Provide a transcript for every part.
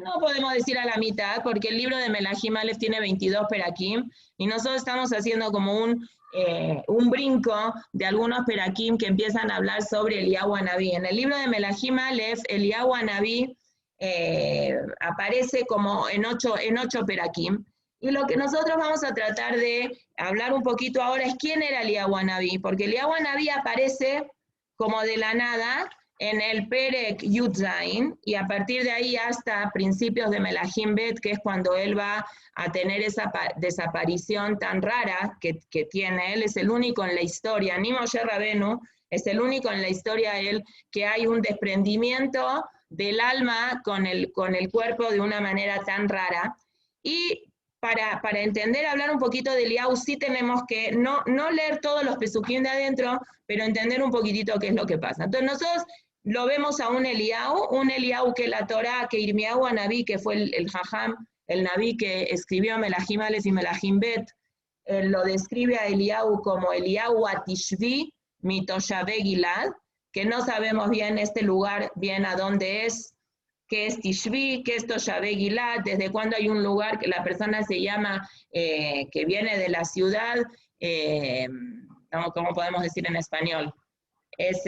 no podemos decir a la mitad, porque el libro de Melahim Aleph tiene 22 perakim, y nosotros estamos haciendo como un brinco de algunos perakim que empiezan a hablar sobre Eliyahu Hanabí. En el libro de Melahim Aleph, Eliyahu Hanabí aparece como en ocho perakim, y lo que nosotros vamos a tratar de hablar un poquito ahora es quién era Eliyahu Hanabí, porque Eliyahu Hanabí aparece como de la nada en el Perek Yud Zain, y a partir de ahí hasta principios de Melahim Bet, que es cuando él va a tener esa desaparición tan rara que tiene. Él es el único en la historia, ni Moshe Rabenu, es el único en la historia él, que hay un desprendimiento del alma con el cuerpo de una manera tan rara. Y para entender, hablar un poquito de Eliyahu, sí tenemos que no leer todos los pesukim de adentro, pero entender un poquitito qué es lo que pasa. Entonces nosotros lo vemos a un Eliyahu que la Torá, que Irmiyahu Hanabí, que fue el Jajam, el Nabí que escribió Melahim Aleph y Melahim Bet, lo describe a Eliyahu como Eliyahu Atishvi Mitoshabe Gilad, que no sabemos bien este lugar, bien a dónde es, qué es Tishvi, qué es Toshabe Gilad, desde cuándo hay un lugar que la persona se llama, que viene de la ciudad, ¿cómo podemos decir en español? Es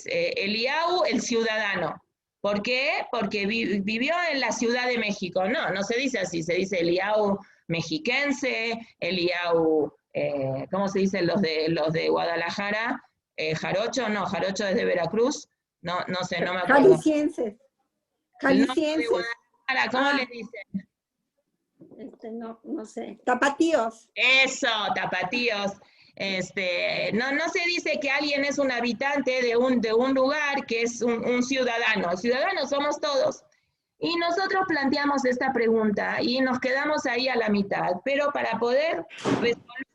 Eliyahu el ciudadano. ¿Por qué? Porque vivió en la Ciudad de México. No se dice así, se dice Eliyahu mexiquense, Eliyahu, ¿cómo se dicen los de Guadalajara? Jarocho, no, Jarocho es de Veracruz. No sé, no me acuerdo. Jaliscienses. Jaliscienses. No, de Guadalajara, ¿cómo le dicen? No sé. Tapatíos. Eso, tapatíos. No se dice que alguien es un habitante de un lugar, que es un ciudadano. Ciudadanos somos todos. Y nosotros planteamos esta pregunta y nos quedamos ahí a la mitad. Pero para poder resolver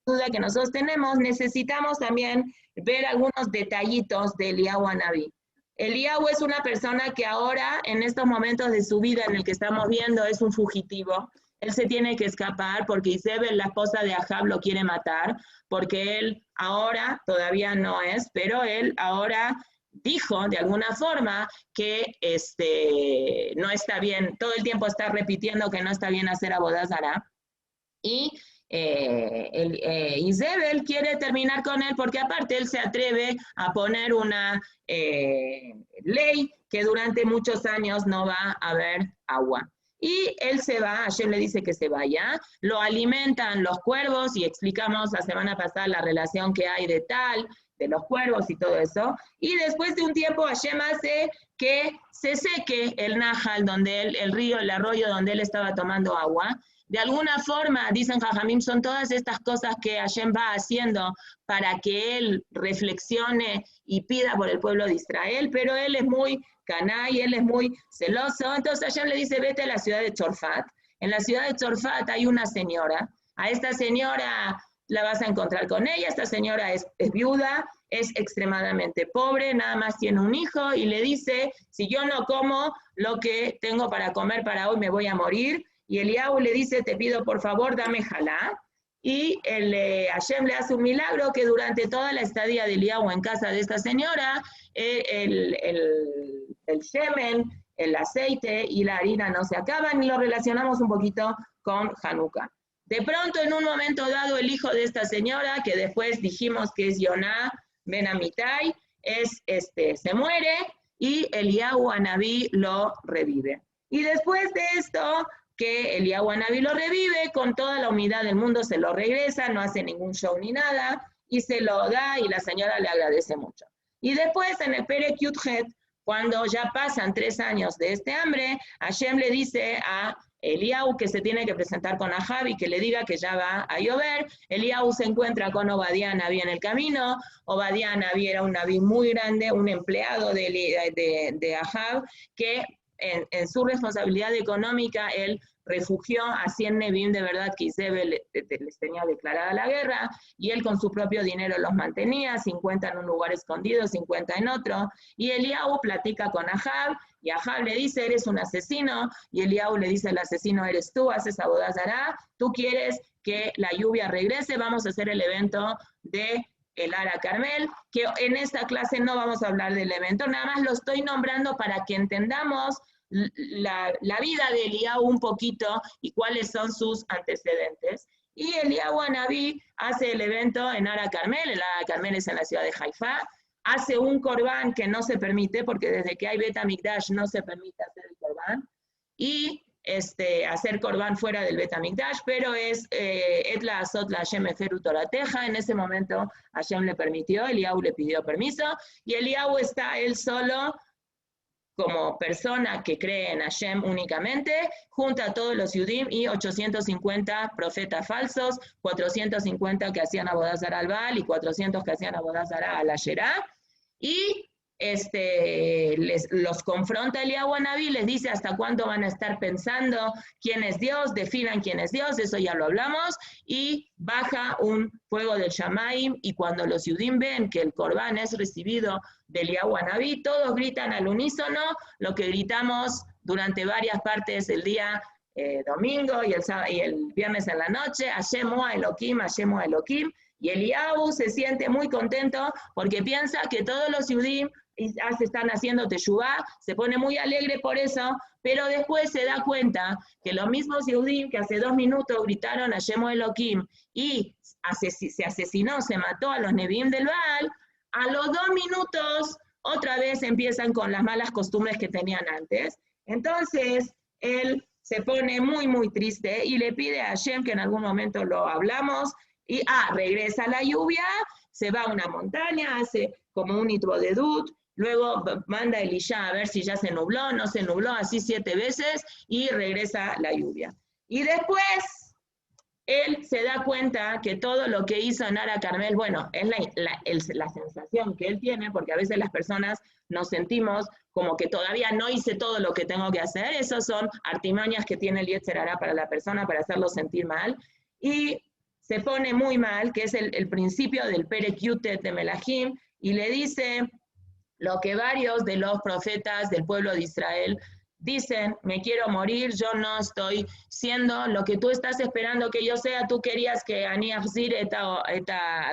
la duda que nosotros tenemos, necesitamos también ver algunos detallitos de Eliyahu Hanabí. Eliyahu es una persona que ahora, en estos momentos de su vida en el que estamos viendo, es un fugitivo. Él se tiene que escapar porque Isabel, la esposa de Ahab, lo quiere matar, porque él ahora, todavía no es, pero él ahora dijo de alguna forma que no está bien, todo el tiempo está repitiendo que no está bien hacer Avodah Zará. Y Isabel quiere terminar con él porque aparte él se atreve a poner una ley que durante muchos años no va a haber agua. Y él se va, Hashem le dice que se vaya, lo alimentan los cuervos, y explicamos la semana pasada la relación que hay de los cuervos y todo eso, y después de un tiempo Hashem hace que se seque el Nahal, donde el río, el arroyo donde él estaba tomando agua. De alguna forma, dicen Jajamim, son todas estas cosas que Hashem va haciendo para que él reflexione y pida por el pueblo de Israel, pero él es muy canay, él es muy celoso. Entonces Hashem le dice, vete a la ciudad de Chorfat. En la ciudad de Chorfat hay una señora. A esta señora la vas a encontrar con ella. Esta señora es viuda, es extremadamente pobre, nada más tiene un hijo, y le dice, si yo no como lo que tengo para comer para hoy, me voy a morir. Y Eliyahu le dice, te pido por favor, dame jalá. Y Hashem le hace un milagro que durante toda la estadía de Eliyahu en casa de esta señora, el shemen, el aceite y la harina no se acaban, y lo relacionamos un poquito con Hanukkah. De pronto, en un momento dado, el hijo de esta señora, que después dijimos que es Yoná ben Amitai, se muere, y Eliyahu Hanabí lo revive. Y después de esto, que Eliyahu Hanabí lo revive, con toda la humildad del mundo se lo regresa, no hace ningún show ni nada, y se lo da, y la señora le agradece mucho. Y después, en el Perek Yud Het, cuando ya pasan 3 años de este hambre, Hashem le dice a Eliyahu que se tiene que presentar con Ahab y que le diga que ya va a llover. Eliyahu se encuentra con Obadiah Nabí en el camino. Obadiah Nabí era un Nabí muy grande, un empleado de Ahab, que en su responsabilidad económica él refugió a 100 Nebim de verdad que Isabel les tenía declarada la guerra, y él con su propio dinero los mantenía, 50 en un lugar escondido, 50 en otro. Y Eliyahu platica con Ahab, y Ahab le dice, eres un asesino, y Eliyahu le dice, el asesino eres tú, haces Avodah Zará, tú quieres que la lluvia regrese, vamos a hacer el evento de el Ara Carmel, que en esta clase no vamos a hablar del evento, nada más lo estoy nombrando para que entendamos la vida de Eliyahu un poquito y cuáles son sus antecedentes. Y Eliyahu Anabí hace el evento en Ara Carmel, el Ara Carmel es en la ciudad de Haifa, hace un corbán que no se permite, porque desde que hay Bet HaMikdash no se permite hacer el corbán, y hacer corbán fuera del Bet HaMikdash, pero es Et la Azot la Hashem Eferu Torateja, en ese momento Hashem le permitió, Eliyahu le pidió permiso, y Eliyahu está él solo, como persona que cree en Hashem únicamente, junto a todos los Yudim y 850 profetas falsos, 450 que hacían Avodah Zará al Baal y 400 que hacían Avodah Zará a la Asherá, y los confronta Eliyahu Anabí, les dice hasta cuándo van a estar pensando quién es Dios, definan quién es Dios, eso ya lo hablamos, y baja un fuego del Shamaim, y cuando los Yudim ven que el Corbán es recibido de Eliyahu Anabí, todos gritan al unísono lo que gritamos durante varias partes del día domingo y el viernes en la noche, Hashem Oa Elohim, Hashem Oa Elohim, y Eliyahu se siente muy contento porque piensa que todos los Yudim se están haciendo teshuvá, se pone muy alegre por eso, pero después se da cuenta que los mismos Yehudim que hace 2 minutos gritaron Hashem Elohim y se asesinó, se mató a los Nevi'im del Baal, a los 2 minutos otra vez empiezan con las malas costumbres que tenían antes. Entonces, él se pone muy, muy triste y le pide a Hashem, que en algún momento lo hablamos, y regresa la lluvia, se va a una montaña, hace como un hitbodedut, luego manda a Elisha a ver si ya se nubló, no se nubló, así 7 veces, y regresa la lluvia. Y después, él se da cuenta que todo lo que hizo en Ara Carmel, bueno, es la sensación que él tiene, porque a veces las personas nos sentimos como que todavía no hice todo lo que tengo que hacer, esas son artimañas que tiene el Yetzer Hará para la persona, para hacerlo sentir mal, y se pone muy mal, que es el principio del Perek Yutet de Melahim, y le dice lo que varios de los profetas del pueblo de Israel dicen: me quiero morir, yo no estoy siendo lo que tú estás esperando que yo sea, tú querías que Ani Achzir eta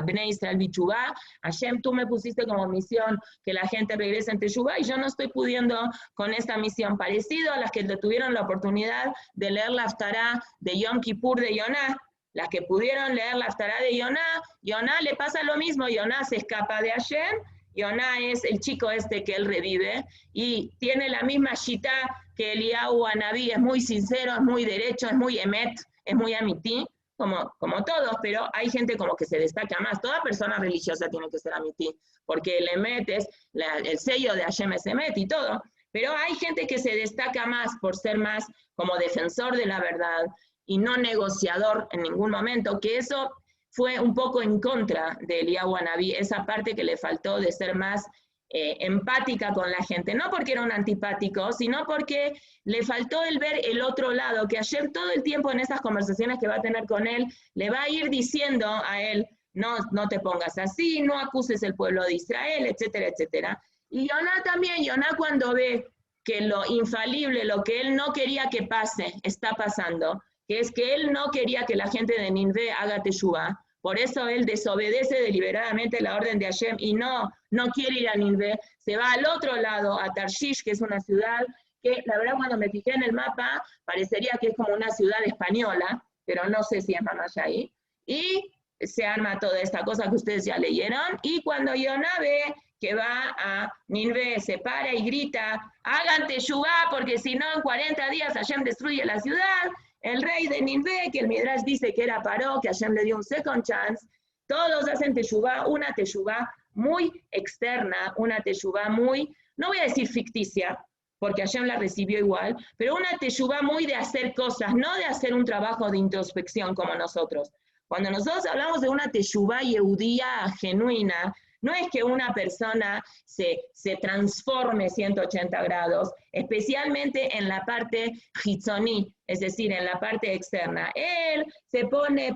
Bnei Israel Bichuvá, Hashem, tú me pusiste como misión que la gente regrese en Teshuvá, y yo no estoy pudiendo con esta misión, parecido a las que tuvieron la oportunidad de leer la Haftará de Yom Kippur de Yoná. Las que pudieron leer la Haftará de Yoná le pasa lo mismo, Yoná se escapa de Hashem, Yoná es el chico que él revive, y tiene la misma shita que Eliyahu Anabí, es muy sincero, es muy derecho, es muy emet, es muy amití, como todos, pero hay gente como que se destaca más. Toda persona religiosa tiene que ser amití, porque el emet es, el sello de Hashem es emet y todo, pero hay gente que se destaca más por ser más como defensor de la verdad, y no negociador en ningún momento, que eso fue un poco en contra de Eliyahu Anabí, esa parte que le faltó de ser más empática con la gente, no porque era un antipático, sino porque le faltó el ver el otro lado, que ayer todo el tiempo en esas conversaciones que va a tener con él, le va a ir diciendo a él, no te pongas así, no acuses el pueblo de Israel, etcétera, etcétera. Y Yoná también, Yoná cuando ve que lo infalible, lo que él no quería que pase, está pasando, que es que él no quería que la gente de Ninvé haga teshuvá, por eso él desobedece deliberadamente la orden de Hashem y no quiere ir a Ninvé, se va al otro lado, a Tarshish, que es una ciudad que la verdad cuando me fijé en el mapa parecería que es como una ciudad española, pero no sé si es más ahí, y se arma toda esta cosa que ustedes ya leyeron, y cuando Yoná ve que va a Ninvé, se para y grita, hagan teshuvá, porque si no en 40 días Hashem destruye la ciudad. El rey de Ninvé, que el Midrash dice que era Paró, que Hashem le dio un second chance, todos hacen teshuvá, una teshuvá muy externa, una teshuvá muy, no voy a decir ficticia, porque Hashem la recibió igual, pero una teshuvá muy de hacer cosas, no de hacer un trabajo de introspección como nosotros. Cuando nosotros hablamos de una teshuvá yehudía genuina, no es que una persona se transforme 180 grados, especialmente en la parte hitzoní, es decir, en la parte externa. Él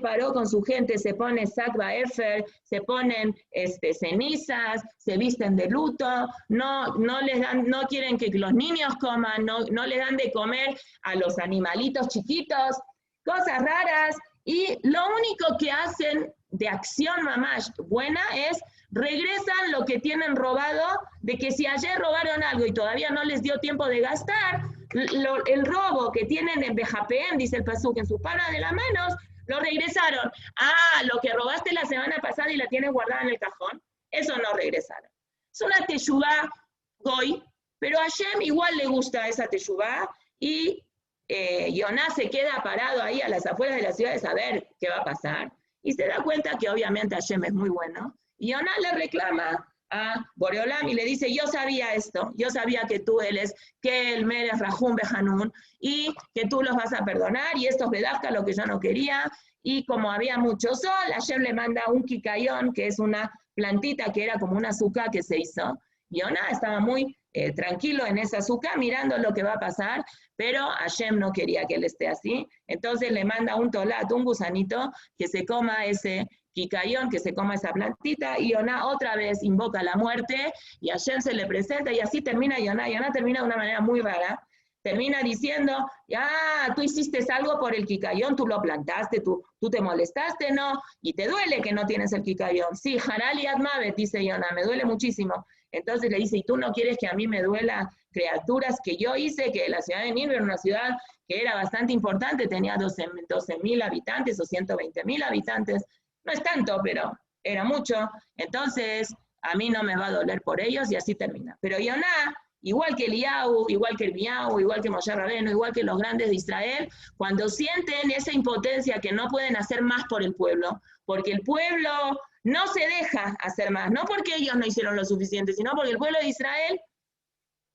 paró con su gente, se pone sakba efer, se ponen cenizas, se visten de luto, no quieren que los niños coman, no les dan de comer a los animalitos chiquitos, cosas raras, y lo único que hacen de acción mamash buena es regresan lo que tienen robado, de que si ayer robaron algo y todavía no les dio tiempo de gastar, el robo que tienen en Bejapeem, dice el Pasuk, en sus palmas de las manos, lo regresaron. Ah, lo que robaste la semana pasada y la tienes guardada en el cajón, eso no regresaron. Es una teshuvá goy, pero a Hashem igual le gusta esa teshuvá y Yoná se queda parado ahí a las afueras de la ciudad de saber qué va a pasar y se da cuenta que obviamente Hashem es muy bueno. Y Yoná le reclama a Boreolam y le dice, yo sabía esto, yo sabía que tú eres, que el Melech Rahum Behanun, y que tú los vas a perdonar, y estos Bedafka lo que yo no quería, y como había mucho sol, Hashem le manda un kikayón, que es una plantita que era como una azúcar que se hizo. Yoná estaba muy tranquilo en esa azúcar, mirando lo que va a pasar, pero Hashem no quería que él esté así, entonces le manda un tolat, un gusanito, que se coma ese kikayón, que se coma esa plantita, y Yoná otra vez invoca la muerte, y Hashem se le presenta, y así termina Yoná. Yoná termina de una manera muy rara, termina diciendo, tú hiciste algo por el kikayón, tú lo plantaste, tú te molestaste, ¿no? Y te duele que no tienes el kikayón. Sí, Harali Admavet, dice Yoná, me duele muchísimo. Entonces le dice, ¿y tú no quieres que a mí me duela criaturas que yo hice? Que la ciudad de Nínive era una ciudad que era bastante importante, tenía 12.000 habitantes o 120.000 habitantes. No es tanto, pero era mucho. Entonces, a mí no me va a doler por ellos y así termina. Pero Yoná, igual que Eliyahu, igual que Ermiyahu, igual que Moshe Rabbeinu, igual que los grandes de Israel, cuando sienten esa impotencia que no pueden hacer más por el pueblo, porque el pueblo no se deja hacer más, no porque ellos no hicieron lo suficiente, sino porque el pueblo de Israel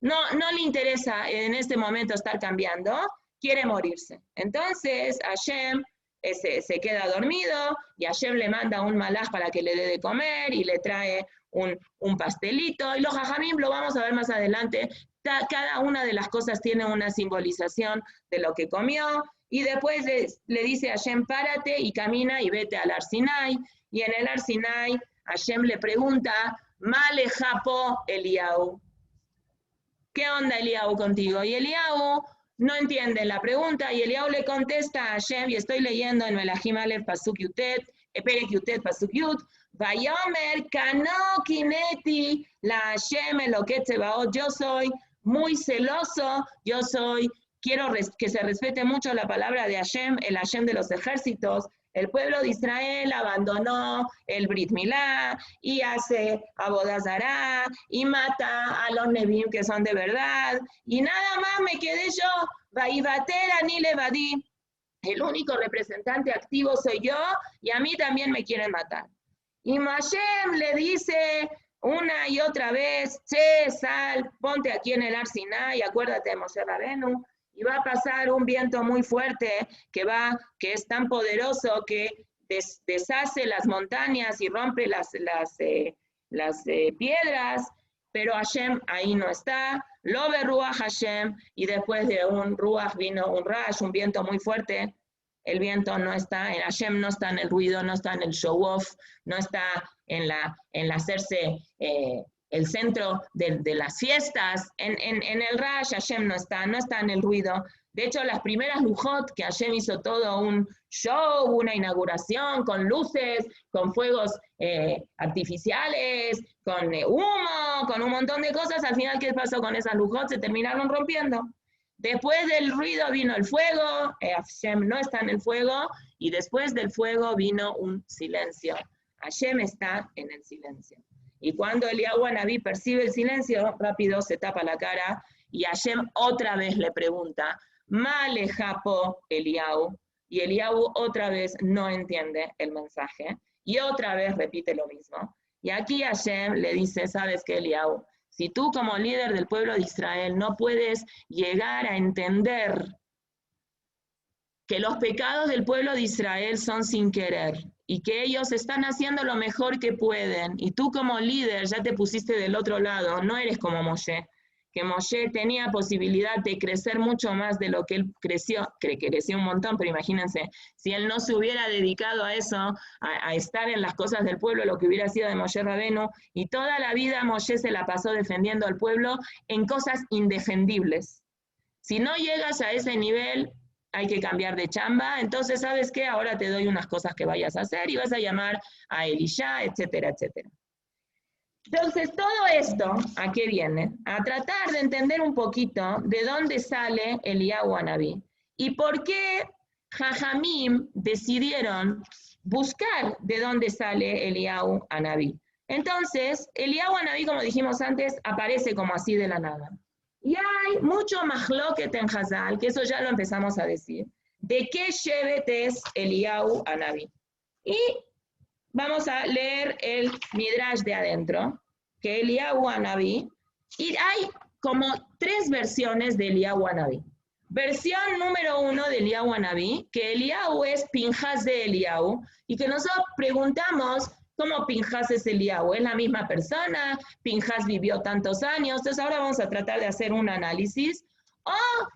no le interesa en este momento estar cambiando, quiere morirse. Entonces Hashem se queda dormido y Hashem le manda un malaj para que le dé de comer y le trae un pastelito, y los jajamim lo vamos a ver más adelante, cada una de las cosas tiene una simbolización de lo que comió, y después le dice a Hashem, párate y camina y vete al Har Sinai, y en el Har Sinai Hashem le pregunta, Male Japo Eliyahu, ¿qué onda Eliyahu contigo? Y Eliyahu no entiende la pregunta, y Eliyahu le contesta a Hashem, y estoy leyendo en Melahim Aleph Pasuk Yutet, Perek Yutet Pasuk Yut, Vayomer Kano Kineti la Hashem Eloket Tzebaot, yo soy muy celoso, quiero que se respete mucho la palabra de Hashem, el Hashem de los ejércitos. El pueblo de Israel abandonó el Brit Milá y hace Avodah Zará y mata a los Nebim que son de verdad, y nada más me quedé yo, Vaivatera ni Levadí, el único representante activo soy yo, y a mí también me quieren matar. Y Hashem le dice una y otra vez, sal, ponte aquí en el Har Sinai, acuérdate de Moshe Rabbeinu, y va a pasar un viento muy fuerte que es tan poderoso que deshace las montañas y rompe las piedras, pero Hashem ahí no está, lo ve Ruach Hashem, y después de un Ruach vino un Rash, un viento muy fuerte. El viento no está, Hashem no está en el ruido, no está en el show off, no está en hacerse el centro de las fiestas. En el Rash Hashem no está en el ruido. De hecho, las primeras Lujot, que Hashem hizo todo un show, una inauguración con luces, con fuegos artificiales, con humo, con un montón de cosas, al final, ¿qué pasó con esas Lujot? Se terminaron rompiendo. Después del ruido vino el fuego, Hashem no está en el fuego, y después del fuego vino un silencio. Hashem está en el silencio. Y cuando Eliyahu Anabí percibe el silencio, rápido se tapa la cara, y Hashem otra vez le pregunta, Male Japo Eliyahu, y Eliyahu otra vez no entiende el mensaje, y otra vez repite lo mismo. Y aquí Hashem le dice, ¿sabes qué, Eliyahu? Si tú como líder del pueblo de Israel no puedes llegar a entender que los pecados del pueblo de Israel son sin querer y que ellos están haciendo lo mejor que pueden, y tú como líder ya te pusiste del otro lado, no eres como Moshe, que Moshe tenía posibilidad de crecer mucho más de lo que él creció, que creció un montón, pero imagínense, si él no se hubiera dedicado a eso, a estar en las cosas del pueblo, lo que hubiera sido de Moshe Rabbeinu, y toda la vida Moshe se la pasó defendiendo al pueblo en cosas indefendibles. Si no llegas a ese nivel, hay que cambiar de chamba, entonces, ¿sabes qué? Ahora te doy unas cosas que vayas a hacer, y vas a llamar a Elisha, etcétera, etcétera. Entonces, todo esto, ¿a qué viene? A tratar de entender un poquito de dónde sale Eliyahu Anabí y por qué Jajamim decidieron buscar de dónde sale Eliyahu Anabí. Entonces, Eliyahu Anabí, como dijimos antes, aparece como así de la nada. Y hay mucho mahloket en Hazal, que eso ya lo empezamos a decir, de qué shevet es Eliyahu Anabí. Y vamos a leer el Midrash de adentro, que Eliyahu Anabí, y hay como 3 versiones de Eliyahu Anabí. Versión número 1 de Eliyahu Anabí, que Eliyahu es Pinjas de Eliyahu, y que nosotros preguntamos cómo Pinjas es Eliyahu, ¿es la misma persona? Pinjas vivió tantos años, entonces ahora vamos a tratar de hacer un análisis. O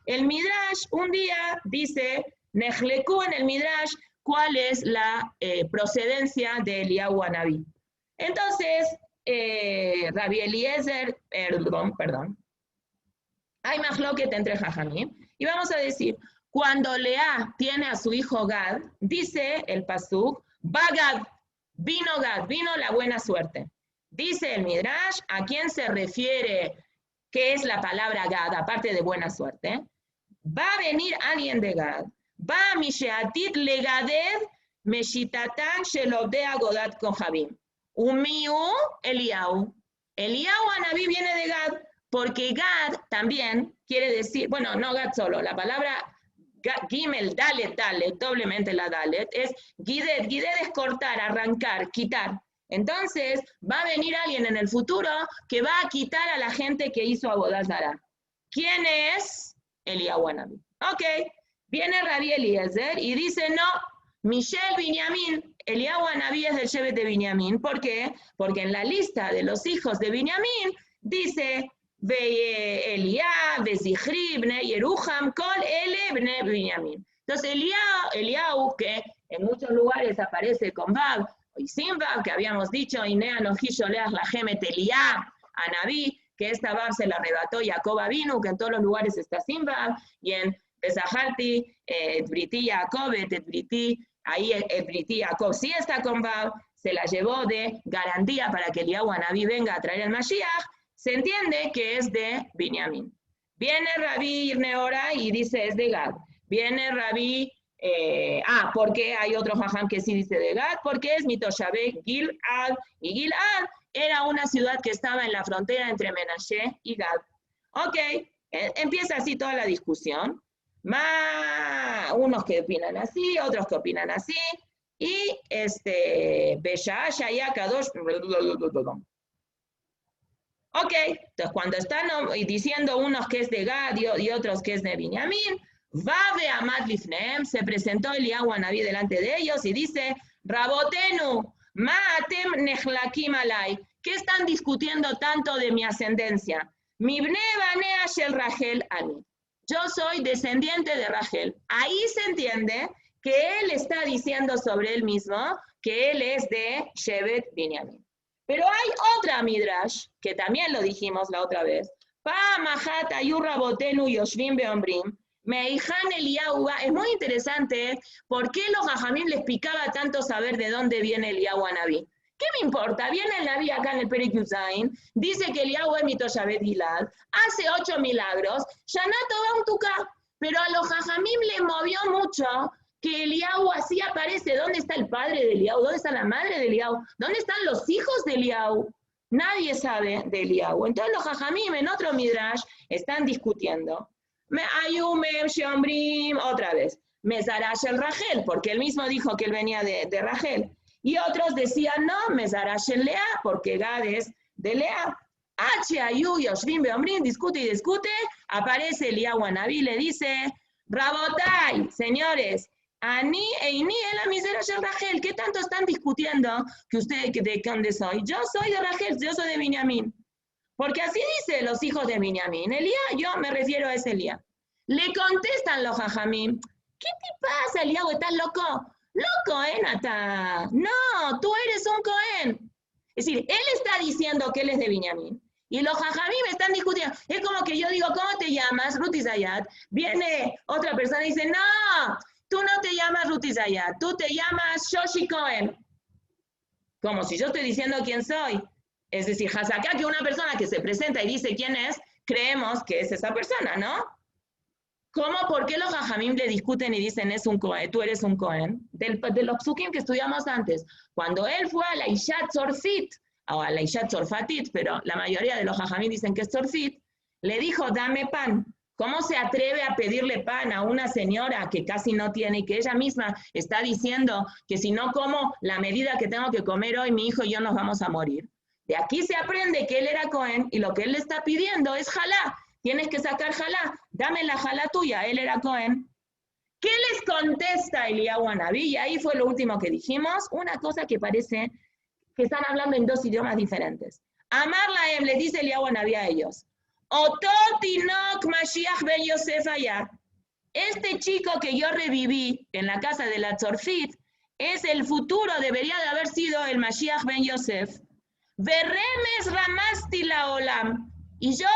el Midrash un día dice, Nejleku en el Midrash, cuál es la procedencia de Eliyahu Anabí. Entonces, Rabbi Eliezer, perdón, hay mahloket entre Jajamim, y vamos a decir, cuando Lea tiene a su hijo Gad, dice el pasuk, Gad, vino la buena suerte. Dice el Midrash, ¿a quién se refiere qué es la palabra Gad, aparte de buena suerte? Va a venir alguien de Gad, va Misheatit legaded meshitatan shelobdea godat kohabim. Umiu Eliyahu. Eliyahu Anabí viene de Gad, porque Gad también quiere decir, bueno, no Gad solo, la palabra Gimel, Dalet, doblemente la Dalet, es Gidet. Gidet es cortar, arrancar, quitar. Entonces, va a venir alguien en el futuro que va a quitar a la gente que hizo Avodat Zará. ¿Quién es? Eliyahu Anabí. Ok, viene Rabbi Eliezer y dice, no, Michel Binyamin, Eliyahu Anabí es del Shevet de Binyamin. ¿Por qué? Porque en la lista de los hijos de Binyamin dice, Eliá, Bezichri, Bne Yeruham, Kol Ele, Bne Binyamin. Entonces Eliyahu, que en muchos lugares aparece con Vav y sin Vav, que habíamos dicho, Inea Nojish Oleach Lahemet Eliá, Anabí, que esta Vav se la arrebató Jacob Avinu, que en todos los lugares está sin Vav, y en Bezaharti, Briti Jacob, Briti, ahí Briti Jacob sí está con Vav, se la llevó de garantía para que Eliyahu Anabí venga a traer el Mashiach. Se entiende que es de Binyamin. Viene Rabí Irneora y dice es de Gad. Viene Rabí, porque hay otro jajam que sí dice de Gad, porque es Mitoshabé Gilad, y Gilad era una ciudad que estaba en la frontera entre Menashe y Gad. Ok, empieza así toda la discusión. Unos que opinan así, otros que opinan así, y Besha, Shaya, Kadosh, ok, entonces cuando están diciendo unos que es de Gad y otros que es de Binyamin, Vave Amad Lifneem, se presentó Eliyahu Anabí delante de ellos y dice, Rabotenu, Ma'atem Nechlakim Alay, ¿qué están discutiendo tanto de mi ascendencia? Mi Bne Banea Shel Rachel Ani. Yo soy descendiente de Rachel. Ahí se entiende que él está diciendo sobre él mismo que él es de Shevet Binyamin. Pero hay otra Midrash, que también lo dijimos la otra vez. Es muy interesante por qué los Jajamim les picaba tanto saber de dónde viene Eliyahu Anabí. ¿Qué me importa? Viene el Naví acá en el Perek Yuzain, dice que Eliyahu es Mitoshabet Gilad, hace 8 milagros, Shanato va un tuká, pero a los Jajamim les movió mucho que Eliyahu así aparece. ¿Dónde está el padre de Eliyahu? ¿Dónde está la madre de Eliyahu? ¿Dónde están los hijos de Eliyahu? Nadie sabe de Eliyahu. Entonces los Jajamim en otro Midrash están discutiendo. Ayumem Sheombrim, otra vez. Mezarash el Rachel, porque él mismo dijo que él venía de Rachel. Y otros decían, no, Mezarash el Lea, porque Gad es de Lea. Ayu Yoshvim Beombrim, discute y discute. Aparece Eliyahu Anabí, le dice, Rabotai, señores, Ani Eini en la miseria de Rachel, ¿qué tanto están discutiendo que ustedes de dónde soy? Yo soy de Rachel, yo soy de Binyamin. Porque así dice los hijos de Binyamin. Elías, yo me refiero a ese Elías. Le contestan los Jajamim, ¿qué te pasa, Eliyahu? ¿Estás loco? Loco, Nata. No, tú eres un Cohen. Es decir, él está diciendo que él es de Binyamin. Y los Jajamim están discutiendo. Es como que yo digo, ¿cómo te llamas? Ruti Zayat. Viene otra persona y dice, no, tú no te llamas Ruti Zayat, tú te llamas Shoshi Cohen. Como si yo estoy diciendo quién soy. Es decir, Hazaká, que una persona que se presenta y dice quién es, creemos que es esa persona, ¿no? ¿Cómo? ¿Por qué los Jajamim le discuten y dicen es un Cohen, tú eres un Cohen? De los psukim que estudiamos antes. Cuando él fue a la Ishat Tzorfit, o a la Ishat Tzorfatit, pero la mayoría de los Jajamim dicen que es Tzorfit, le dijo, dame pan. ¿Cómo se atreve a pedirle pan a una señora que casi no tiene y que ella misma está diciendo que si no como la medida que tengo que comer hoy, mi hijo y yo nos vamos a morir? De aquí se aprende que él era Cohen y lo que él le está pidiendo es jalá. Tienes que sacar jalá, dame la jalá tuya, él era Cohen. ¿Qué les contesta Eliyahu Anabí? Y ahí fue lo último que dijimos, una cosa que parece que están hablando en dos idiomas diferentes. Amar Laem, le dice Eliyahu Anabí a ellos, Oto Tinok Mashiach Ben Yosef allá. Este chico que yo reviví en la casa de la Tzorfit es el futuro, debería de haber sido el Mashiach Ben Yosef. Berremes Ramasti la Olam. Y yo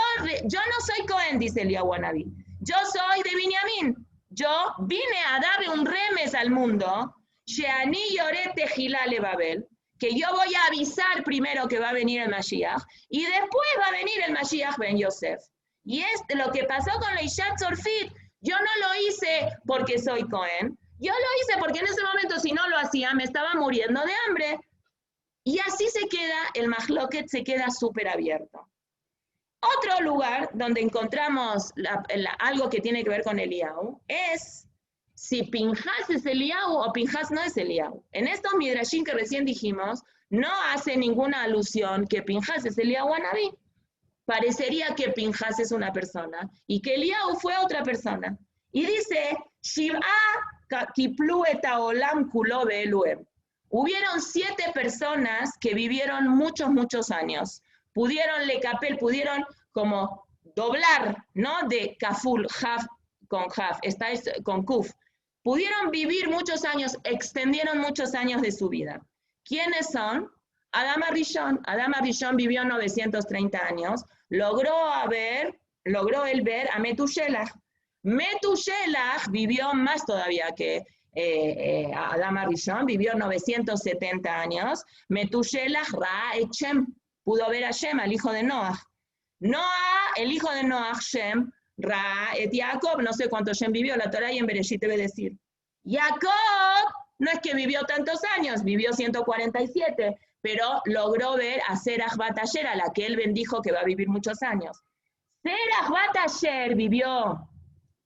no soy Cohen, dice Eliyahu Anabí. Yo soy de Binyamin. Yo vine a darle un remes al mundo, Sheani Yorete Gilale Babel, que yo voy a avisar primero que va a venir el Mashiach, y después va a venir el Mashiach Ben Yosef. Y lo que pasó con la Ishat Tzorfit, yo no lo hice porque soy Cohen, yo lo hice porque en ese momento si no lo hacía me estaba muriendo de hambre. Y así se queda, el Mahloket se queda súper abierto. Otro lugar donde encontramos algo que tiene que ver con Eliyahu es si Pinhas es Eliyahu o Pinhas no es Eliyahu. En estos Midrashim que recién dijimos, no hace ninguna alusión que Pinhas es Eliyahu Anabí. Parecería que Pinhas es una persona y que Eliyahu fue otra persona. Y dice, Shiv'a kiplu et haolam kulo be'eluem. Hubieron 7 personas que vivieron muchos años. Pudieron como doblar, ¿no? De kaful, haf con haf, está con kuf. Pudieron vivir muchos años, extendieron muchos años de su vida. ¿Quiénes son? Adam Arishon. Adam Arishon vivió 930 años. Logró él ver a Metushelach. Metushelach vivió más todavía que Adam Arishon, vivió 970 años. Metushelach Ra et Shem. Pudo ver a Shem, al hijo de Noah. Noah, el hijo de Noah, Shem, Ra et Jacob, no sé cuánto Shem vivió, la Torah y en Bereshit debe decir. Jacob no es que vivió tantos años, vivió 147, pero logró ver a Serach Bat Asher, a la que él bendijo que va a vivir muchos años. Serach Bat Asher vivió,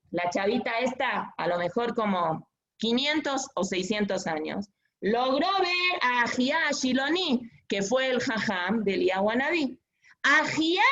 la chavita esta, a lo mejor como 500 o 600 años. Logró ver a Ahiá Shiloni, que fue el jajam de Eliyahu Anabí. Ahiá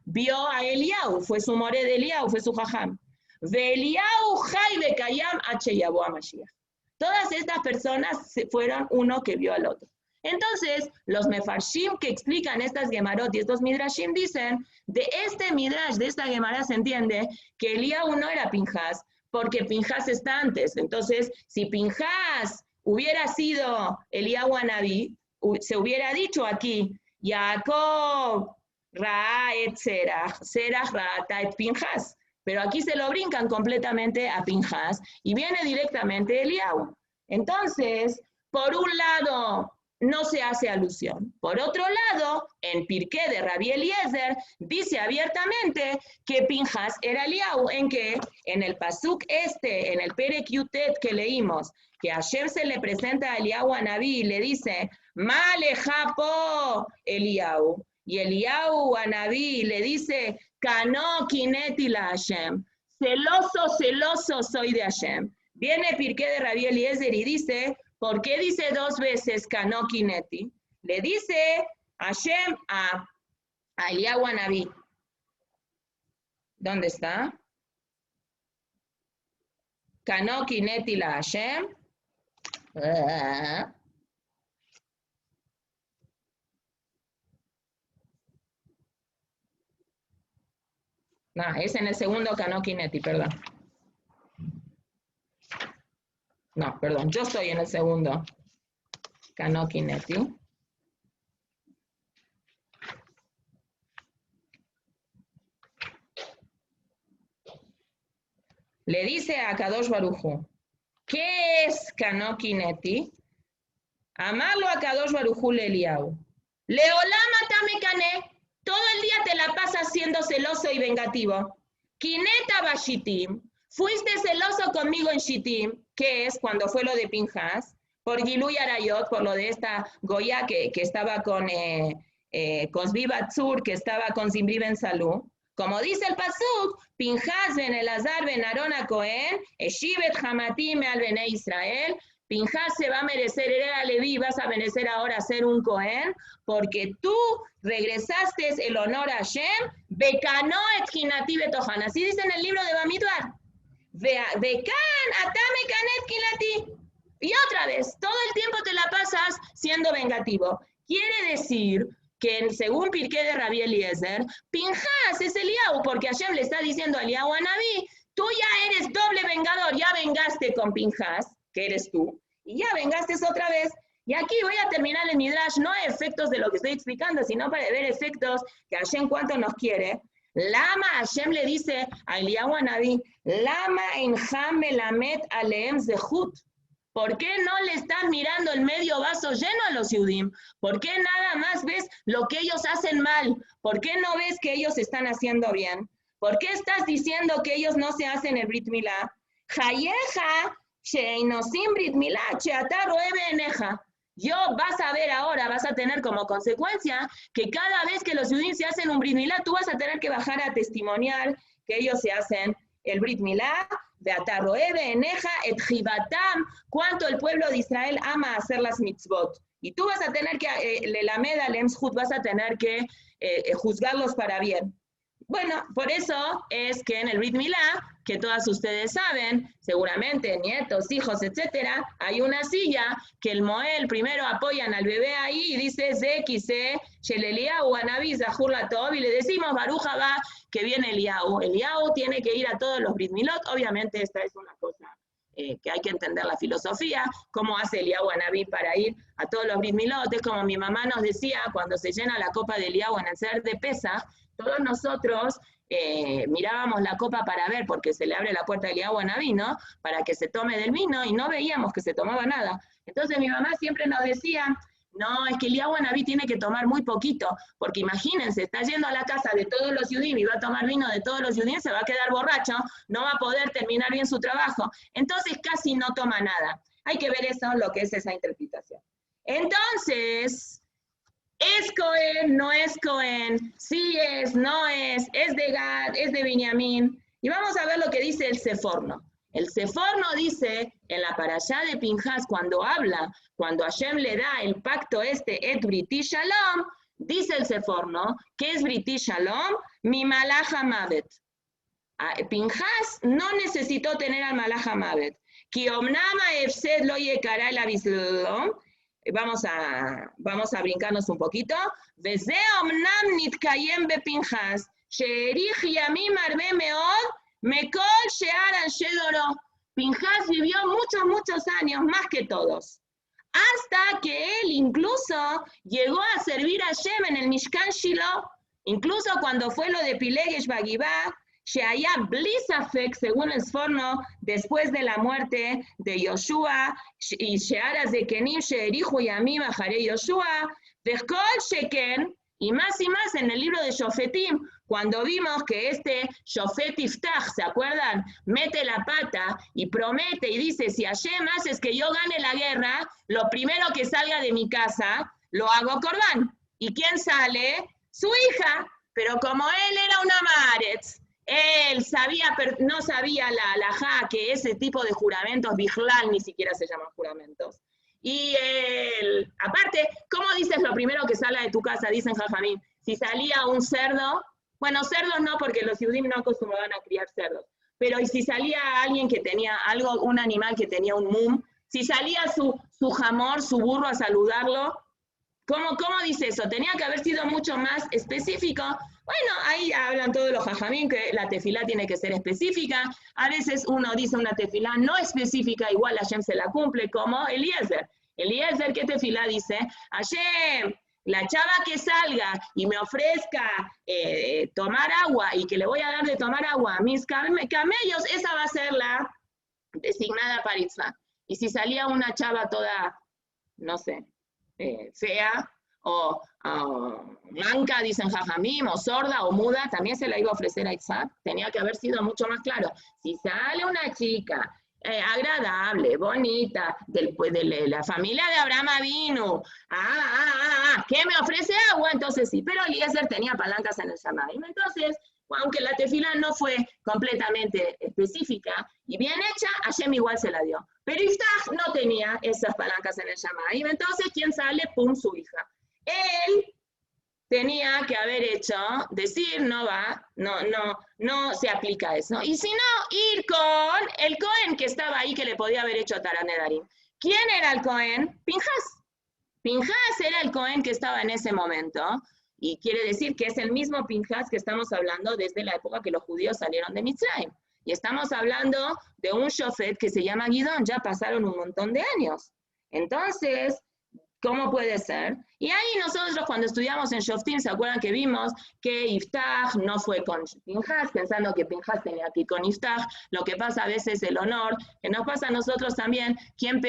vio a Eliyahu, fue su more de Eliyahu, fue su jajam. Ve Eliyahu Jai Bekayam H. Yabo a Mashiach. Todas estas personas fueron uno que vio al otro. Entonces, los mefarshim que explican estas gemarot y estos midrashim dicen, de este midrash, de esta gemara se entiende que Eliyahu no era Pinhas, porque Pinhas está antes. Entonces, si Pinhas hubiera sido Eliyahu Anabí, se hubiera dicho aquí, Jacob, Ra et Serach, Serach, Ra et Pinhas. Pero aquí se lo brincan completamente a Pinhas y viene directamente Eliyahu. Entonces, por un lado, no se hace alusión. Por otro lado, en Pirkei de Rabbi Eliezer, dice abiertamente que Pinhas era Eliyahu, en que en el pasuk en el Perek Yutet que leímos, que Hashem se le presenta a Eliyahu Anabí y le dice, Maleja po Eliyahu. Y Eliyahu Anabí le dice, Kano kineti la Hashem. Celoso soy de Hashem. Viene Pirkei de Rabbi Eliezer y dice, ¿por qué dice 2 veces Kano kineti? Le dice Hashem a Eliyahu Anabí. ¿Dónde está? Kano kineti la Hashem. No, es en el segundo Kano kineti, perdón. No, perdón, yo estoy en el segundo Kano kineti. Le dice a Kadosh Baruj Hu, ¿qué es Kano kineti? Amarlo a Kadosh Baruj Hu le Eliyahu. Leolama tamekane, todo el día te la pasas siendo celoso y vengativo. Kineta bashitim, fuiste celoso conmigo en Shittim, que es cuando fue lo de Pinjas, por Gilui Arayot, por lo de esta Goya que estaba con Zvi Batzur, que estaba con Zimri Ben Salú. Como dice el Pasuk, Pinjas ben Elazar ben Aarón a Cohen, Eshivet Hamatim al Bene Israel. Pinjas se va a merecer, era Leví, vas a merecer ahora ser un Cohen, porque tú regresaste el honor a Hashem, Bekano et Hinati betohan. Así dice en el libro de Bamidbar. Bekan atame kanet kilati. Y otra vez, todo el tiempo te la pasas siendo vengativo. Quiere decir que según Pirkei de Rabbi Eliezer, Pinjas es Eliyahu, porque Hashem le está diciendo a Eliyahu a Naví, tú ya eres doble vengador, ya vengaste con Pinjas, que eres tú, y ya vengaste otra vez. Y aquí voy a terminar el Midrash, no a efectos de lo que estoy explicando, sino para ver efectos que Hashem cuánto nos quiere. Lama, Hashem le dice a Eliyahu a Naví, Lama enjam melamet aleem zehut. ¿Por qué no le estás mirando el medio vaso lleno a los Yudim? ¿Por qué nada más ves lo que ellos hacen mal? ¿Por qué no ves que ellos están haciendo bien? ¿Por qué estás diciendo que ellos no se hacen el Brit Milá? Hayeja sheinosim Brit Milá sheata roe be'eneja. Yo vas a ver ahora, vas a tener como consecuencia que cada vez que los Yudim se hacen un Brit Milá, tú vas a tener que bajar a testimoniar que ellos se hacen el Brit Milá. Cuánto el pueblo de Israel ama hacer las mitzvot. Y tú vas a tener que, vas a tener que juzgarlos para bien. Bueno, por eso es que en el Brit Milá, que todas ustedes saben, seguramente nietos, hijos, etcétera, hay una silla que el Moel primero apoyan al bebé ahí y dice Zekise, Sheleliahu, Anabi, Zahur Latov, y le decimos Baruch Haba, que viene Eliyahu. Eliyahu tiene que ir a todos los Brit Milot. Obviamente esta es una cosa que hay que entender la filosofía, cómo hace Eliyahu Anabi para ir a todos los Brit Milot. Es como mi mamá nos decía, cuando se llena la copa de Eliyahu en el ser de Pesaj, todos nosotros mirábamos la copa para ver, porque se le abre la puerta de Eliyahu Anabi, ¿no? Para que se tome del vino, y no veíamos que se tomaba nada. Entonces mi mamá siempre nos decía, no, es que Eliyahu Anabi tiene que tomar muy poquito, porque imagínense, está yendo a la casa de todos los Yudim y va a tomar vino de todos los Yudim, se va a quedar borracho, no va a poder terminar bien su trabajo. Entonces casi no toma nada. Hay que ver eso, lo que es esa interpretación. Entonces, ¿es Cohen? ¿No es Cohen? Sí es, no es de Gad, es de Binyamin. Y vamos a ver lo que dice el Seforno. El Seforno dice en la parashá de Pinjas, cuando habla, cuando Hashem le da el pacto et Briti Shalom, dice el Seforno, ¿qué es Briti Shalom? Mi malach hamavet. Pinjas no necesitó tener al malach hamavet. Ki omnama efsed lo yekara el abislom. Vamos a brincarnos un poquito. Veze omnam nitkayem be Pinjas, sheerich yamim arbe meod, mekol shear anshe doro. Pinjas vivió muchos años, más que todos. Hasta que él incluso llegó a servir a Hashem en el Mishkan Shiloh, incluso cuando fue lo de Pilegesh Bagibá, Sheaya Blisafek, según el Sforno, después de la muerte de Yoshua, y Sheara Zekenim Sheerihu Yamim Ajare Yoshua, Vechkol Sheken, y más en el libro de Shofetim, cuando vimos que este Shofet Iftach, ¿se acuerdan? Mete la pata y promete y dice, si Hashem haces que yo gane la guerra, lo primero que salga de mi casa, lo hago Corbán. ¿Y quién sale? Su hija. Pero como él era una Maretz, él no sabía la halajá, que ese tipo de juramentos, Bijlal ni siquiera se llaman juramentos. Y él, aparte, ¿cómo dices lo primero que salga de tu casa? Dicen Jajamín, si salía un cerdo, bueno, cerdos no, porque los judíos no acostumbraban a criar cerdos, pero ¿y si salía alguien que tenía algo, un animal que tenía un mum? Si salía su jamor, su burro a saludarlo, ¿cómo dice eso? Tenía que haber sido mucho más específico. Bueno, ahí hablan todos los jajamín que la tefilá tiene que ser específica. A veces uno dice una tefilá no específica, igual Hashem se la cumple, como Eliezer. Eliezer, ¿qué tefilá dice? Hashem, la chava que salga y me ofrezca tomar agua y que le voy a dar de tomar agua a mis camellos, esa va a ser la designada para Itzhak. Y si salía una chava toda, no sé, fea, o manca, dicen Jajamim, o sorda o muda, también se la iba a ofrecer a Isaac. Tenía que haber sido mucho más claro. Si sale una chica agradable, bonita, de la familia de Abraham Avinu, que me ofrece agua, entonces sí, pero Eliezer tenía palancas en el Shamaim. Entonces, aunque la tefila no fue completamente específica y bien hecha, Hashem igual se la dio. Pero Iftach no tenía esas palancas en el Shamaim, entonces, ¿quién sale? Pum, su hija. Él tenía que haber hecho, decir, no se aplica eso. Y si no, ir con el Cohen que estaba ahí que le podía haber hecho Taranedarim. ¿Quién era el Cohen? Pinjas. Pinjas era el Cohen que estaba en ese momento. Y quiere decir que es el mismo Pinjas que estamos hablando desde la época que los judíos salieron de Mitzrayim. Y estamos hablando de un shofet que se llama Gidón, ya pasaron un montón de años. Entonces, ¿cómo puede ser? Y ahí nosotros cuando estudiamos en Shoftim, ¿se acuerdan que vimos que Iftach no fue con Pinjas, pensando que Pinjas tenía que ir con Iftach? Lo que pasa a veces el honor, que nos pasa a nosotros también, ¿quién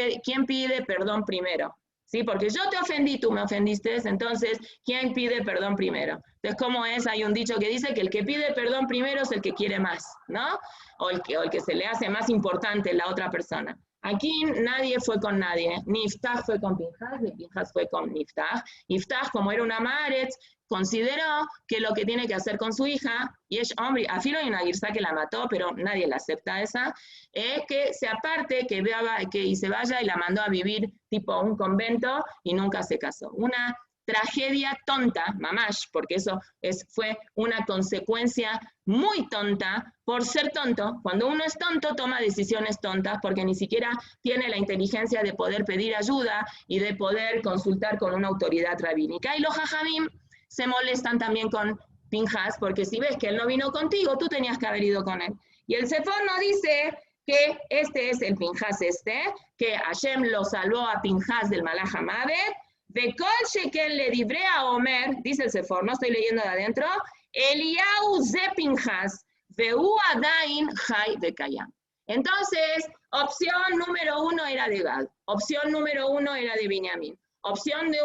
pide perdón primero? ¿Sí? Porque yo te ofendí, tú me ofendiste, entonces, ¿quién pide perdón primero? Entonces, ¿cómo es? Hay un dicho que dice que el que pide perdón primero es el que quiere más, ¿no? O el que se le hace más importante la otra persona. Aquí nadie fue con nadie, ni Iftach fue con Pinjas, ni Pinjas fue con Iftach. Iftach, como era una Maaretz, consideró que lo que tiene que hacer con su hija, y es hombre, afilo hay una girsa que la mató, pero nadie la acepta esa, es que se aparte, y se vaya y la mandó a vivir tipo un convento y nunca se casó. Una tragedia tonta, mamash, porque eso fue una consecuencia muy tonta por ser tonto. Cuando uno es tonto, toma decisiones tontas porque ni siquiera tiene la inteligencia de poder pedir ayuda y de poder consultar con una autoridad rabínica. Y los jajamim se molestan también con Pinjas, porque si ves que él no vino contigo, tú tenías que haber ido con él. Y el Sefor nos dice que este es el Pinjas que Hashem lo salvó a Pinjas del Malach HaMavet, de Kol Shekel le libré a Omer, dice el Sefor, no estoy leyendo de adentro, Eliyahu ze Pinjas, vehu adain chai bekayam. Entonces, opción número 1 era de Gad, opción número 1 era de Binyamin, opción de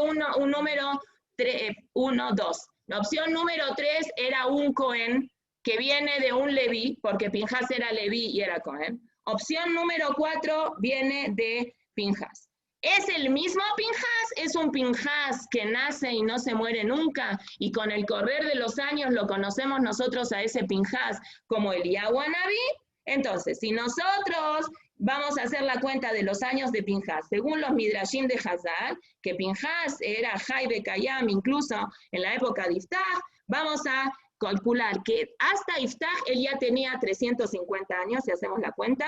número 2. La opción número 3 era un Cohen que viene de un Leví, porque Pinjas era Leví y era Cohen. Opción número 4 viene de Pinjas. ¿Es el mismo Pinjas? ¿Es un Pinjas que nace y no se muere nunca? Y con el correr de los años lo conocemos nosotros a ese Pinjas como Eliyahu Anabí. Entonces, si nosotros vamos a hacer la cuenta de los años de Pinjas, según los Midrashim de Hazal, que Pinjas era Jai Bekayam, incluso en la época de Iftach, vamos a calcular que hasta Iftach él ya tenía 350 años, si hacemos la cuenta.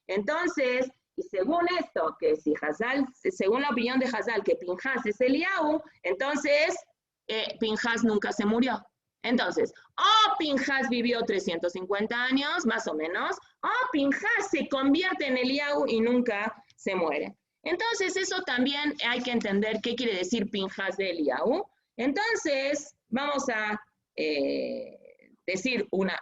Entonces, y según esto, que si Hazal, según la opinión de Hazal, que Pinjas es Eliyahu, entonces Pinjas nunca se murió. Entonces, o Pinjas vivió 350 años, más o menos, o Pinjas se convierte en Eliyahu y nunca se muere. Entonces, eso también hay que entender qué quiere decir Pinjas de Eliyahu. Entonces, vamos a decir una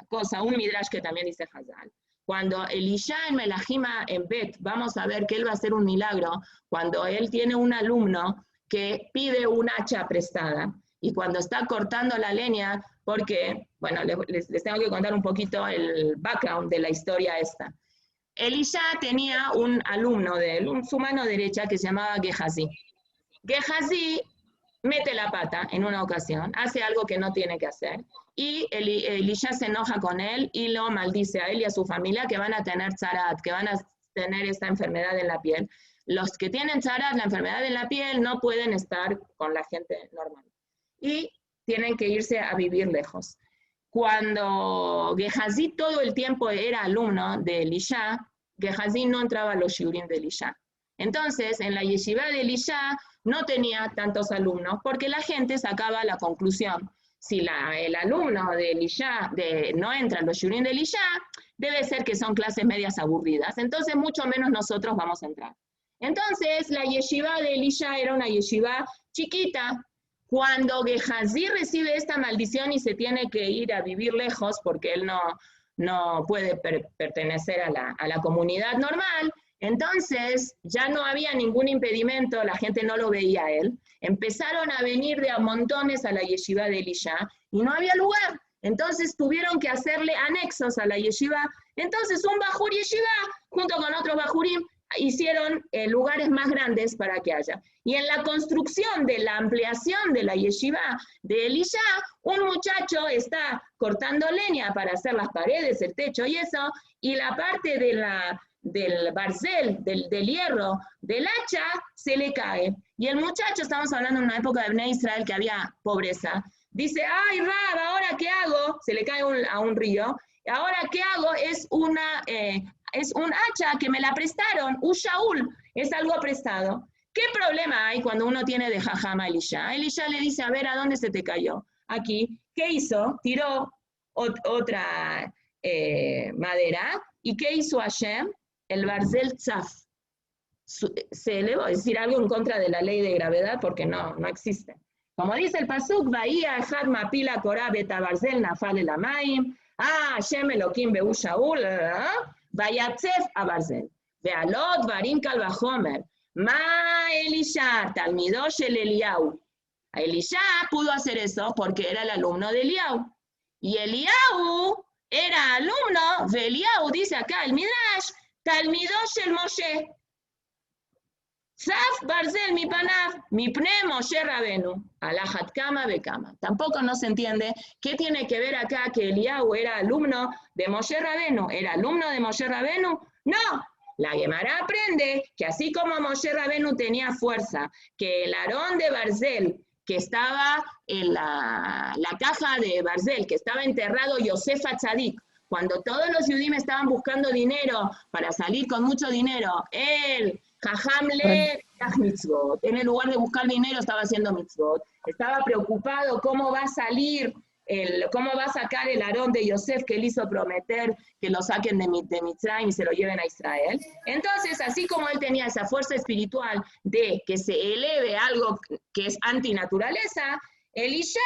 cosa, un midrash que también dice Hazal. Cuando Elisha en Melahima en Bet, vamos a ver que él va a hacer un milagro, cuando él tiene un alumno que pide un hacha prestada, y cuando está cortando la leña, porque, bueno, les tengo que contar un poquito el background de la historia esta. Elisha tenía un alumno de él, su mano derecha, que se llamaba Gehazi. Gehazi mete la pata en una ocasión, hace algo que no tiene que hacer, y Elisha se enoja con él y lo maldice a él y a su familia que van a tener tzarat, que van a tener esta enfermedad en la piel. Los que tienen tzarat, la enfermedad en la piel, no pueden estar con la gente normal y tienen que irse a vivir lejos. Cuando Gehazi todo el tiempo era alumno de Elisha, Gehazi no entraba a los shiurim de Elisha. Entonces, en la yeshiva de Elisha no tenía tantos alumnos porque la gente sacaba la conclusión. Si el alumno de Elisha no entra en los shiurim de Elisha, debe ser que son clases medias aburridas. Entonces, mucho menos nosotros vamos a entrar. Entonces, la yeshiva de Elisha era una yeshiva chiquita. Cuando Gehazi recibe esta maldición y se tiene que ir a vivir lejos porque él no puede pertenecer a la comunidad normal, Entonces, ya no había ningún impedimento, la gente no lo veía a él. Empezaron a venir de a montones a la yeshiva de Elisha y no había lugar. Entonces tuvieron que hacerle anexos a la yeshiva. Entonces un Bajur Yeshiva, junto con otros Bajurim, hicieron lugares más grandes para que haya. Y en la construcción de la ampliación de la yeshiva de Elisha, un muchacho está cortando leña para hacer las paredes, el techo y eso, y la parte del barzel, del hierro, del hacha, se le cae. Y el muchacho, estamos hablando en una época de Bnei Israel que había pobreza, dice, ay, Rab, ¿ahora qué hago? Se le cae a un río. ¿Ahora qué hago? Es un hacha que me la prestaron, un shaul, es algo prestado. ¿Qué problema hay cuando uno tiene de jajama a Elisha? Elisha le dice, a ver, ¿a dónde se te cayó? Aquí. ¿Qué hizo? Tiró otra madera. ¿Y qué hizo Hashem? El barzel tzaf. Se elevó, es decir, algo en contra de la ley de gravedad porque no existe. Como dice el pasuk, Bahía echad mapila korah beta barzel nafal el amaim, Hashem Elokim behu Shaul, vayatzef a barzel. Ve'alot varim kal vachomer, ma Elisha, talmido shel Eliyahu. Elisha pudo hacer eso porque era el alumno de Eliyahu. Y Eliyahu era alumno de Eliyahu, dice acá el Midrash, talmido shel Moshe. Zaf barzel mi panav, mi pne Moshe Rabenu, alajat kama bekama. Tampoco no se entiende qué tiene que ver acá que Eliyahu era alumno de Moshe Rabenu. ¿Era alumno de Moshe Rabenu? No. La Gemara aprende que así como Moshe Rabenu tenía fuerza, que el Aarón de barzel, que estaba en la caja de barzel, que estaba enterrado Yosef Atzadik, cuando todos los Yudim estaban buscando dinero para salir con mucho dinero, él, Jajam le mitzvot. En el lugar de buscar dinero estaba haciendo mitzvot. Estaba preocupado cómo va a salir, cómo va a sacar el Aarón de Yosef que él hizo prometer que lo saquen de Mitzrayim y se lo lleven a Israel. Entonces, así como él tenía esa fuerza espiritual de que se eleve algo que es antinaturaleza, Elisha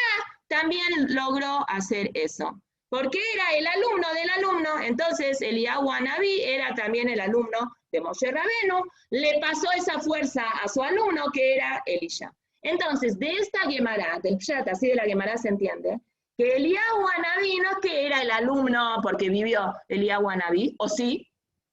también logró hacer eso. Porque era el alumno del alumno, entonces Eliyahu Hanaví era también el alumno de Moshe Rabenu, le pasó esa fuerza a su alumno que era Elisha. Entonces, de esta Gemara, del Pshat, así de la Gemara se entiende, que Eliyahu Hanaví no es que era el alumno porque vivió Eliyahu Hanaví, o sí,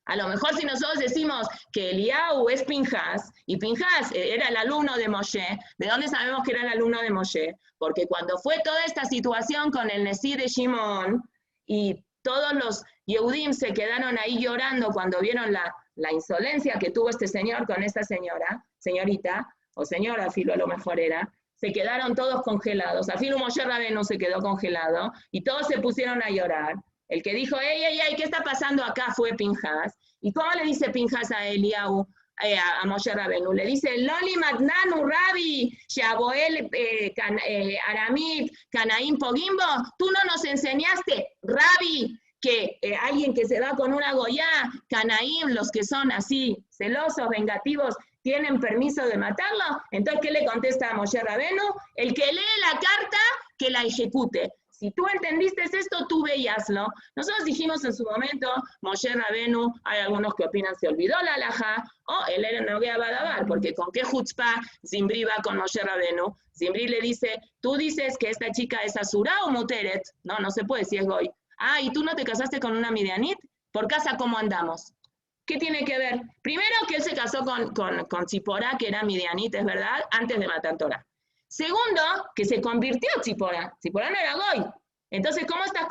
a lo mejor si nosotros decimos que Eliyahu es Pinjas, y Pinjas era el alumno de Moshe, ¿de dónde sabemos que era el alumno de Moshe? Porque cuando fue toda esta situación con el Nesí de Shimón, y todos los Yehudim se quedaron ahí llorando cuando vieron la insolencia que tuvo este señor con esta señorita, o señora, Filo a lo mejor era, se quedaron todos congelados. Afilo Moshe Rabenu se quedó congelado, y todos se pusieron a llorar. El que dijo, ey, ¿qué está pasando acá? Fue Pinjas. ¿Y cómo le dice Pinjas a Eliyahu, a Moshe Rabenu? Le dice, Loli Matnanu Rabi, Shaboel Aramit, Canaín Pogimbo, tú no nos enseñaste, Rabi, que alguien que se va con una goyá, Canaín, los que son así, celosos, vengativos, tienen permiso de matarlo. Entonces, ¿qué le contesta a Moshe Rabenu? El que lee la carta, que la ejecute. Si tú entendiste esto, tú veíaslo. Nosotros dijimos en su momento, Moshe Rabenu, hay algunos que opinan, se olvidó la alajá, o él era Noguea Badabar, porque con qué chutzpah Zimbri va con Moshe Rabenu. Zimbri le dice, tú dices que esta chica es asura o muteret. No se puede si es goy. ¿Y tú no te casaste con una midianit? ¿Por casa cómo andamos? ¿Qué tiene que ver? Primero que él se casó con Tzipora, que era midianit, es verdad, antes de Matan Torah. Segundo, que se convirtió Tzipora. Tzipora no era goy. Entonces, ¿cómo estás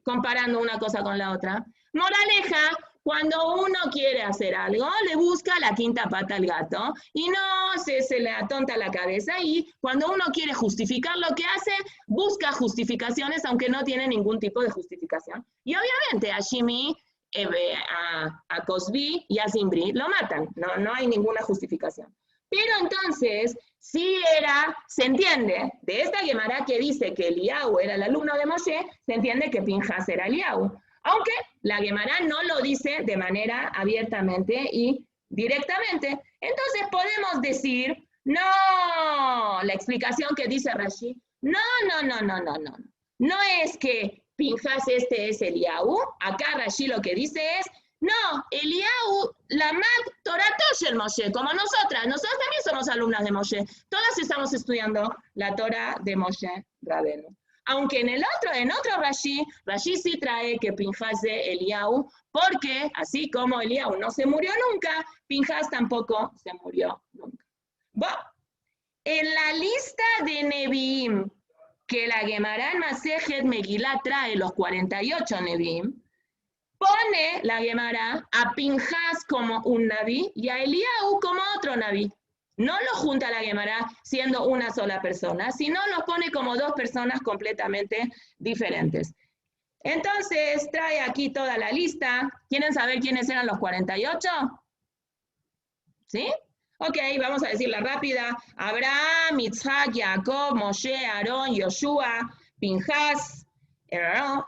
comparando una cosa con la otra? Moraleja, cuando uno quiere hacer algo, le busca la quinta pata al gato y no se le atonta la cabeza. Y cuando uno quiere justificar lo que hace, busca justificaciones, aunque no tiene ningún tipo de justificación. Y obviamente a Shimi, a Cosby y a Zimbri lo matan. No hay ninguna justificación. Pero entonces, si se entiende, de esta Gemara que dice que Eliyahu era el alumno de Moshe, se entiende que Pinjas era Eliyahu. Aunque la Gemara no lo dice de manera abiertamente y directamente. Entonces podemos decir, no, la explicación que dice Rashi, no. No es que Pinjas es Eliyahu. Acá Rashi lo que dice es, No, Eliyahu, Lamad, Torato Shel Moshe, como nosotras también somos alumnas de Moshe. Todas estamos estudiando la Torah de Moshe Rabenu. Aunque en otro Rashi sí trae que Pinjas de Eliyahu, porque así como Eliyahu no se murió nunca, Pinjas tampoco se murió nunca. Bueno, en la lista de Nevi'im que la Gemara en Masejet Megilá trae, los 48 Nevi'im, pone la Gemara a Pinjas como un Naví y a Eliyahu como otro Naví. No lo junta la Gemara siendo una sola persona, sino los pone como dos personas completamente diferentes. Entonces, trae aquí toda la lista. ¿Quieren saber quiénes eran los 48? ¿Sí? Ok, vamos a decirla rápida. Abraham, Isaac, Jacob, Moshe, Aarón, Yoshua, Pinjas,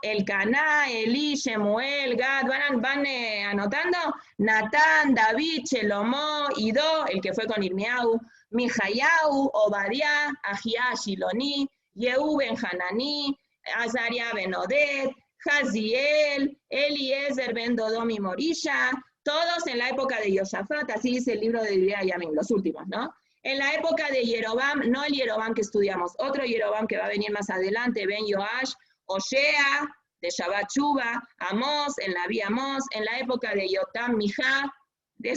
Elcaná, Elí, Shemuel, Gad, van anotando. Natán, David, Shelomó, Ido, el que fue con Irmiau, Mijayahu, Obadiah, Ahía, Shiloní, Yehu ben Hananí, Azaria ben Oded, Haziel, Eliezer ben Dodom y Morisha, todos en la época de Yosafat, así dice el libro de Divrei Hayamim, los últimos, ¿no? En la época de Yerobam, no el Yerobam que estudiamos, otro Yerobam que va a venir más adelante, Ben Yoash, Oshea, de Shabbat Shuba, Amós, en la vía Amós, en la época de Yotam, Mijá,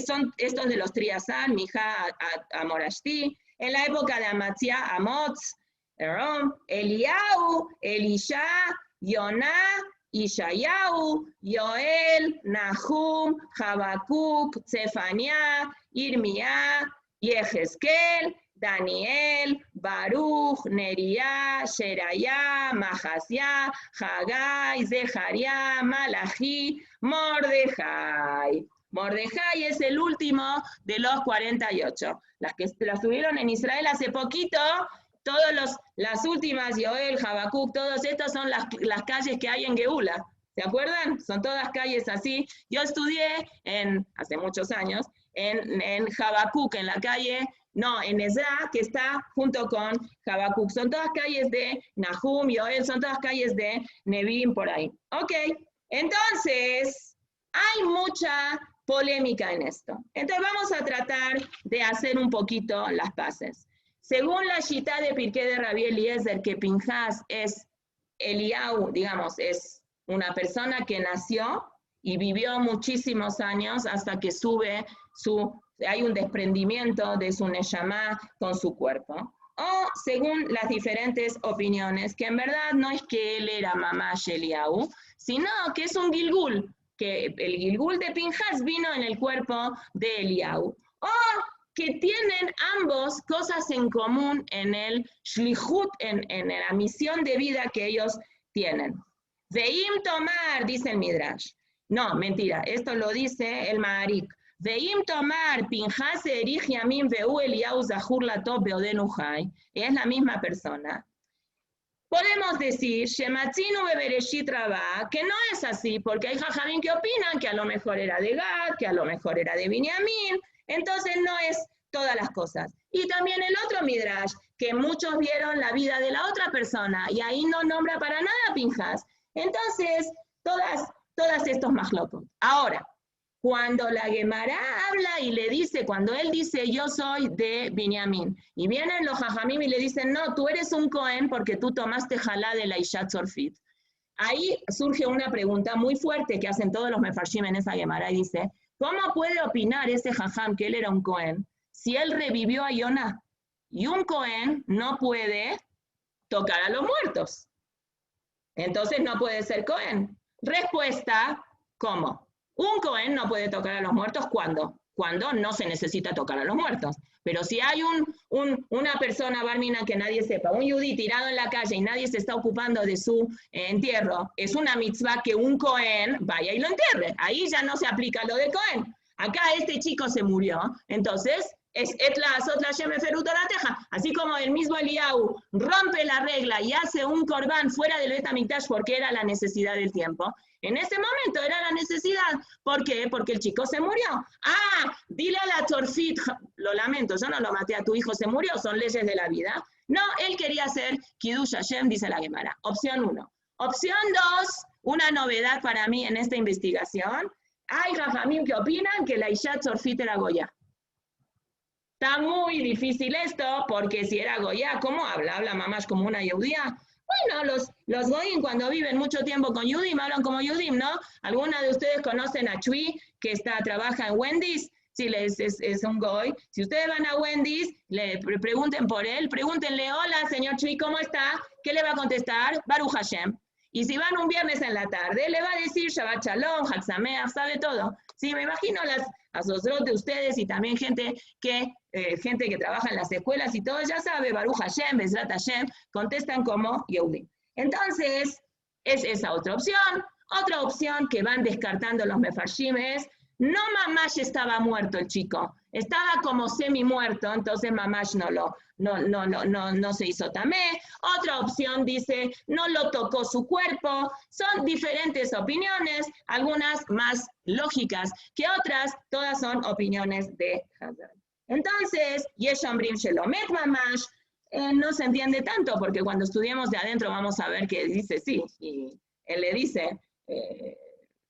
son estos de los Triazán, Mijá, Amorashti, en la época de Amatzia, Amotz, Eliyahu, Elisha, Yoná, Ishayahu, Yoel, Nahum, Habacuc, Zefanía, Irmía, Yehezkel, Daniel, Baruch, Nería, Sherayá, Mahasía, Hagai, Zeharia, Malachi, Mordejai. Mordejai es el último de los 48. Las que las tuvieron en Israel hace poquito, las últimas, Yoel, Habacuc, todos estos son las calles que hay en Geula. ¿Se acuerdan? Son todas calles así. Yo estudié hace muchos años en Habacuc, en la calle, en Ezra, que está junto con Habacuc. Son todas calles de Nahum, Yoel, son todas calles de Nevi'im por ahí. Ok, entonces, hay mucha polémica en esto. Entonces vamos a tratar de hacer un poquito las paces. Según la Shita de Pirkei de Rabbi Eliezer, que Pinjas es Eliyahu, digamos, es una persona que nació y vivió muchísimos años hasta que hay un desprendimiento de su neshama con su cuerpo. O según las diferentes opiniones, que en verdad no es que él era mamash Eliyahu, sino que es un Gilgul, que el Gilgul de Pinjas vino en el cuerpo de Eliyahu. O que tienen ambos cosas en común en el shlichut, en la misión de vida que ellos tienen. Veim tomar, dice el Midrash. No, mentira, esto lo dice el Maharik. Veim tomar, Pinjas erich yamim veu Eliyahu zahur latov beodenu chai. Es la misma persona. Podemos decir, Shematzinu bebereshit rabá, que no es así, porque hay jajamim que opinan que a lo mejor era de Gad, que a lo mejor era de Binyamin. Entonces no es todas las cosas. Y también el otro Midrash, que muchos vieron la vida de la otra persona, y ahí no nombra para nada a Pinjas. Entonces, todas estos más locos. Ahora, cuando la Gemara habla y le dice, cuando él dice, yo soy de Binyamin, y vienen los Jajamim y le dicen, no, tú eres un Cohen porque tú tomaste jalá de la Ishat Zorfit. Ahí surge una pregunta muy fuerte que hacen todos los Mefarshim en esa Gemara, y dice, ¿cómo puede opinar ese Jajam que él era un Cohen si él revivió a Yoná? Y un Cohen no puede tocar a los muertos. Entonces no puede ser Cohen. Respuesta, ¿cómo? Un Cohen no puede tocar a los muertos, ¿cuándo? Cuando no se necesita tocar a los muertos. Pero si hay una persona barmina que nadie sepa, un yudí tirado en la calle y nadie se está ocupando de su entierro, es una mitzvah que un Cohen vaya y lo entierre. Ahí ya no se aplica lo de Cohen. Acá este chico se murió, entonces es etla azot la shem eferut orateja. Así como el mismo Eliyahu rompe la regla y hace un corbán fuera del Bet HaMikdash porque era la necesidad del tiempo. En ese momento era la necesidad. ¿Por qué? Porque el chico se murió. Ah, dile a la Tzorfit, lo lamento, yo no lo maté a tu hijo, se murió, son leyes de la vida. No, él quería hacer Kiddush Hashem, dice la Gemara. Opción 1. Opción 2, una novedad para mí en esta investigación. Hay Jajamim que opinan que la Isha Tzorfit era Goya. Está muy difícil esto, porque si era Goya, ¿cómo habla? ¿Habla mamás como una judía? Bueno, los Goyim cuando viven mucho tiempo con Yudim hablan como Yudim, ¿no? ¿Alguna de ustedes conocen a Chui, que trabaja en Wendy's? Sí, es un Goy. Si ustedes van a Wendy's, le pregunten por él, pregúntenle, hola, señor Chui, ¿cómo está? ¿Qué le va a contestar? Baruch Hashem. Y si van un viernes en la tarde, le va a decir Shabbat Shalom, Chag Sameach, sabe todo. Sí, me imagino las asosrot de ustedes y también gente que trabaja en las escuelas y todo, ya sabe, Baruch Hashem, Bezrat Hashem, contestan como Yehudim. Entonces, es esa otra opción. Otra opción que van descartando los mefarshim es, no mamash estaba muerto el chico, estaba como semi muerto, entonces mamash no se hizo tamé. Otra opción dice, no lo tocó su cuerpo. Son diferentes opiniones, algunas más lógicas que otras, todas son opiniones de Hazal. Entonces, Yesh Omrim Shelomet Mamash, no se entiende tanto, porque cuando estudiemos de adentro vamos a ver que dice sí, y él le dice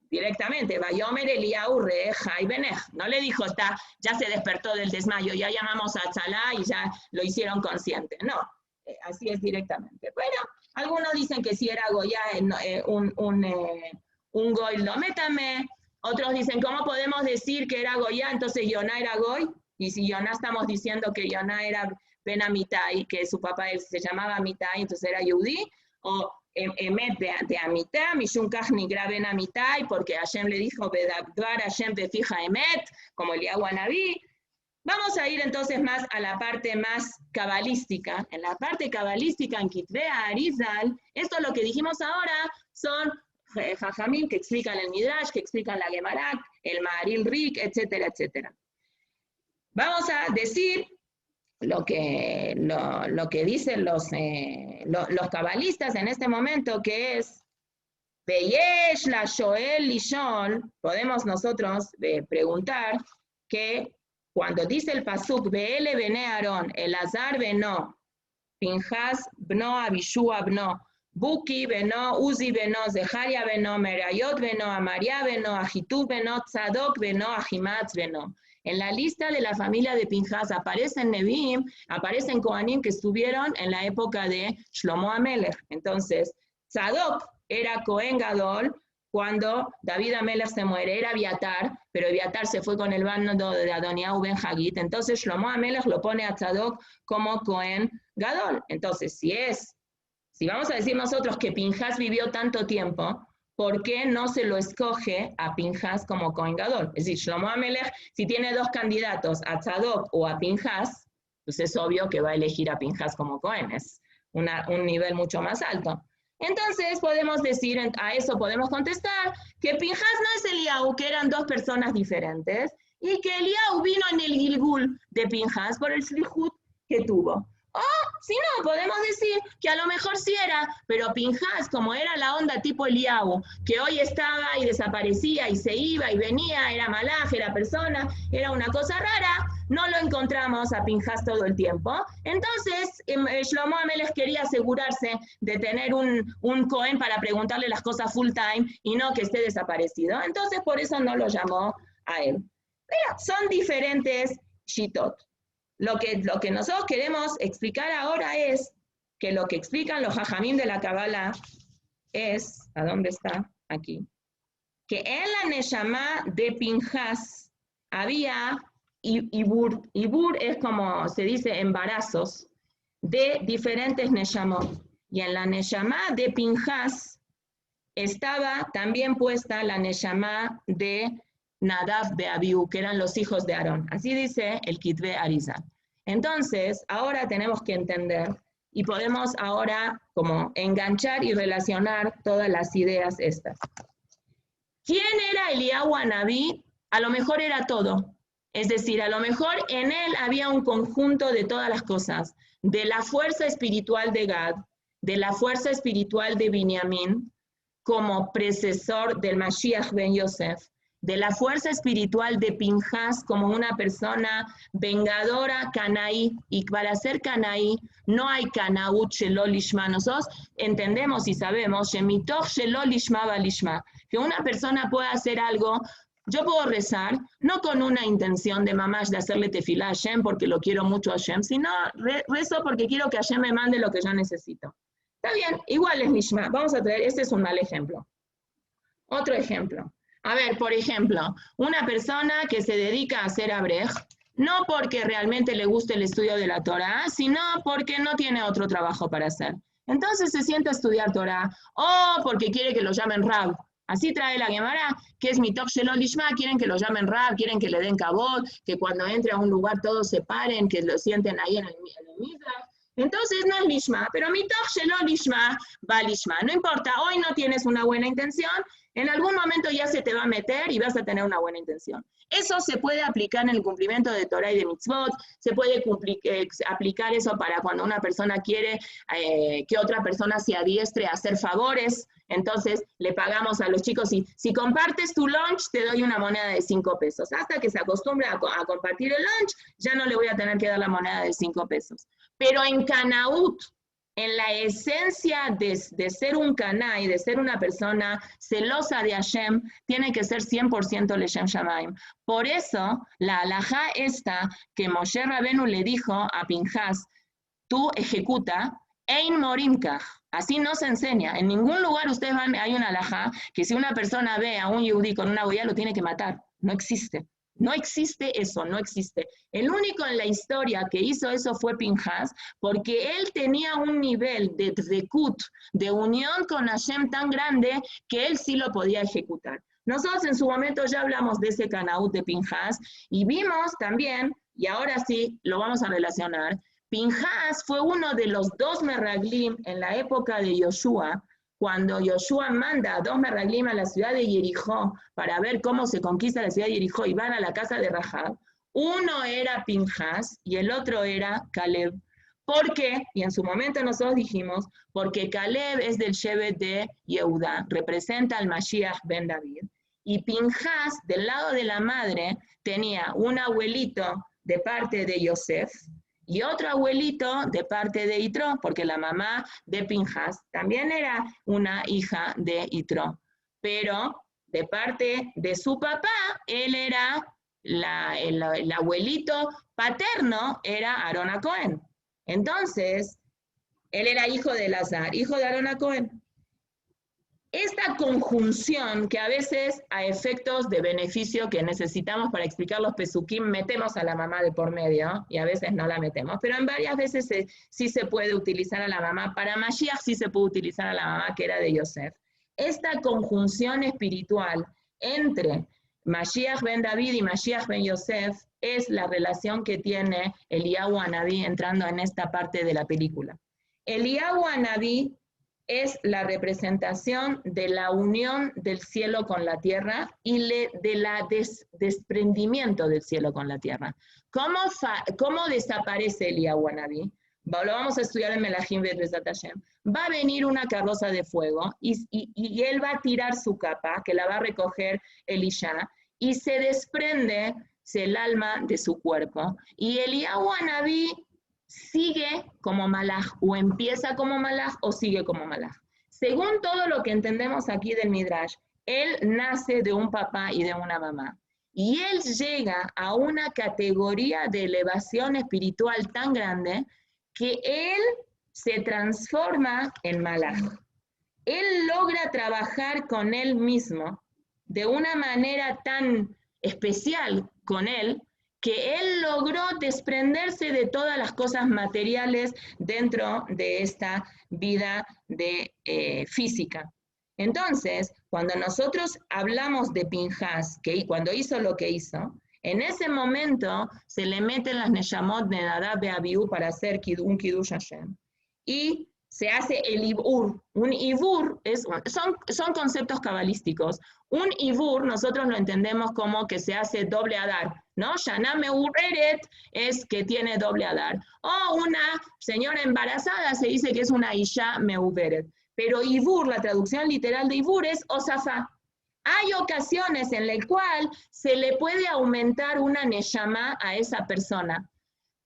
directamente, Vayomer Eliyahu Re Jai Benech, no le dijo, ya se despertó del desmayo, ya llamamos a Tzalá y ya lo hicieron consciente, no, así es directamente. Bueno, algunos dicen que si era Goya, un Goy lo métame, otros dicen, ¿cómo podemos decir que era Goya, entonces Yoná era Goy? Y si Yoná estamos diciendo que Yoná era Ben Amitai, que su papá se llamaba Amitai, entonces era Yudí, o Emet de Amitai, Mishum Kach Nigra Ben Amitai, porque Hashem le dijo, Bedabdvar Hashem Befija Emet, como Eliyahu Anabí. Vamos a ir entonces más a la parte más cabalística. En la parte cabalística, en Kitvei Arizal, esto es lo que dijimos ahora, son Jajamim que explican el Midrash, que explican la Gemara, el Maharil Rik, etcétera, etcétera. Vamos a decir lo que dicen los cabalistas en este momento, que es Veyesh la Shoel Lishon, podemos nosotros preguntar que cuando dice el pasuk Ve'ele bene Aarón, Elazar beno, Pinchas bno, Abishua bno, Buki beno, Uzi beno, Zeharia beno, Merayot beno, Amaria beno, Ahitub beno, Tzadok beno, Ahimatz beno. En la lista de la familia de Pinchas aparecen Nevi'im, aparecen Kohanim que estuvieron en la época de Shlomo Amelech. Entonces, Tzadok era Cohen Gadol cuando David Amelech se muere, era Abiatar, pero Abiatar se fue con el bando de Adoniyahu ben Hagit. Entonces, Shlomo Amelech lo pone a Tzadok como Cohen Gadol. Entonces, si vamos a decir nosotros que Pinchas vivió tanto tiempo, ¿por qué no se lo escoge a Pinchas como Cohen Gadol? Es decir, Shlomo Amelech, si tiene dos candidatos, a Tzadok o a Pinchas, pues es obvio que va a elegir a Pinchas como Cohen, es un nivel mucho más alto. Entonces podemos decir, a eso podemos contestar, que Pinchas no es Eliyahu, que eran dos personas diferentes, y que Eliyahu vino en el Gilgul de Pinchas por el Slichut que tuvo. O, si no, podemos decir que a lo mejor sí era, pero Pinchas, como era la onda tipo Eliyahu, que hoy estaba y desaparecía y se iba y venía, era malaj, era persona, era una cosa rara, no lo encontramos a Pinchas todo el tiempo. Entonces, Shlomo Amelech quería asegurarse de tener un Cohen para preguntarle las cosas full time y no que esté desaparecido. Entonces, por eso no lo llamó a él. Pero son diferentes shitot. Lo que nosotros queremos explicar ahora es que lo que explican los Jajamim de la Kabbalah es, ¿a dónde está? Aquí. Que en la Neshama de Pinchas había Ibur. Ibur es como se dice embarazos de diferentes Neshamot. Y en la Neshama de Pinchas estaba también puesta la Neshama de Nadav de Abiú, que eran los hijos de Aarón. Así dice el Kitvei Arizal. Entonces, ahora tenemos que entender y podemos ahora como enganchar y relacionar todas las ideas estas. ¿Quién era Eliyahu Anabí? A lo mejor era todo. Es decir, a lo mejor en él había un conjunto de todas las cosas, de la fuerza espiritual de Gad, de la fuerza espiritual de Binyamin, como precesor del Mashiach ben Yosef, de la fuerza espiritual de Pinchas como una persona vengadora, Canaí, y para ser Canaí no hay Canaut Shelo Lishma. Nosotros entendemos y sabemos que una persona puede hacer algo Yo puedo rezar, no con una intención de mamá de hacerle tefilá a Hashem porque lo quiero mucho a Hashem, sino rezo porque quiero que Hashem me mande lo que yo necesito. Está bien, igual es Nishma. Vamos a traer, este es un mal ejemplo. Otro ejemplo. A ver, por ejemplo, una persona que se dedica a hacer abrej, no porque realmente le guste el estudio de la Torah, sino porque no tiene otro trabajo para hacer. Entonces se sienta a estudiar Torah, o porque quiere que lo llamen Rab. Así trae la Gemara, que es mi Tok Shelo Lishma, quieren que lo llamen Rab, quieren que le den kabod, que cuando entre a un lugar todos se paren, que lo sienten ahí en el Midrash. Entonces no es Lishma, pero mi Tok Shelo Lishma va Lishma. No importa, hoy no tienes una buena intención, en algún momento ya se te va a meter y vas a tener una buena intención. Eso se puede aplicar en el cumplimiento de Torah y de mitzvot, se puede aplicar eso para cuando una persona quiere que otra persona se adiestre a hacer favores, entonces le pagamos a los chicos, y si compartes tu lunch te doy una moneda de 5 pesos. Hasta que se acostumbre a compartir el lunch, ya no le voy a tener que dar la moneda de 5 pesos. Pero en Canaút, en la esencia de ser un caná y de ser una persona celosa de Hashem, tiene que ser 100% Leshem Shamaim. Por eso, la halajá esta que Moshe Rabenu le dijo a Pinjas, tú ejecuta, Ein Morimkach. Así no se enseña. En ningún lugar ustedes van, hay una halajá que si una persona ve a un yudí con una goya, lo tiene que matar. No existe. No existe eso, no existe. El único en la historia que hizo eso fue Pinjas, porque él tenía un nivel de tzekut, de unión con Hashem tan grande, que él sí lo podía ejecutar. Nosotros en su momento ya hablamos de ese Canaút de Pinjas, y vimos también, y ahora sí lo vamos a relacionar, Pinjas fue uno de los 2 meraglim en la época de Yoshua, cuando Yoshua manda a 2 meraglim a la ciudad de Jericó para ver cómo se conquista la ciudad de Jericó y van a la casa de Rahab. Uno era Pinjas y el otro era Caleb. ¿Por qué? Y en su momento nosotros dijimos, porque Caleb es del Shevet de Yehuda, representa al Mashiach ben David, y Pinjas, del lado de la madre, tenía un abuelito de parte de Yosef, y otro abuelito de parte de Yitro, porque la mamá de Pinjas también era una hija de Yitro. Pero de parte de su papá, él era, el abuelito paterno era Aarón a Cohen. Entonces, él era hijo de Elazar, hijo de Aarón a Cohen. Esta conjunción que a veces a efectos de beneficio que necesitamos para explicar los pesukim metemos a la mamá de por medio y a veces no la metemos, pero en varias veces sí se puede utilizar a la mamá. Para Mashiach sí se puede utilizar a la mamá que era de Yosef. Esta conjunción espiritual entre Mashiach ben David y Mashiach ben Yosef es la relación que tiene Eliyahu Hanabí entrando en esta parte de la película. Eliyahu Hanabí es la representación de la unión del cielo con la tierra y de la desprendimiento del cielo con la tierra. ¿Cómo desaparece Eliyahu Hanabí? Lo vamos a estudiar en Melahim Bezrat Hashem. Va a venir una carroza de fuego y él va a tirar su capa, que la va a recoger Elisha, y se desprende el alma de su cuerpo. Y Eliyahu Hanabí sigue como malaj, o empieza como malaj, o sigue como malaj. Según todo lo que entendemos aquí del Midrash, él nace de un papá y de una mamá. Y él llega a una categoría de elevación espiritual tan grande que él se transforma en malaj. Él logra trabajar con él mismo de una manera tan especial con él, que él logró desprenderse de todas las cosas materiales dentro de esta vida física. Entonces, cuando nosotros hablamos de Pinjas, que cuando hizo lo que hizo, en ese momento se le meten las Neshamot de Nadab y Abiú para hacer un Kiddush Hashem. Y se hace el Ibur. Un Ibur son conceptos cabalísticos. Un Ibur nosotros lo entendemos como que se hace doble Adar, ¿no? Shana Meureret es que tiene doble Adar. O una señora embarazada se dice que es una Isha Meuveret. Pero Ibur, la traducción literal de Ibur es Osafá. Hay ocasiones en las cuales se le puede aumentar una Neshama a esa persona.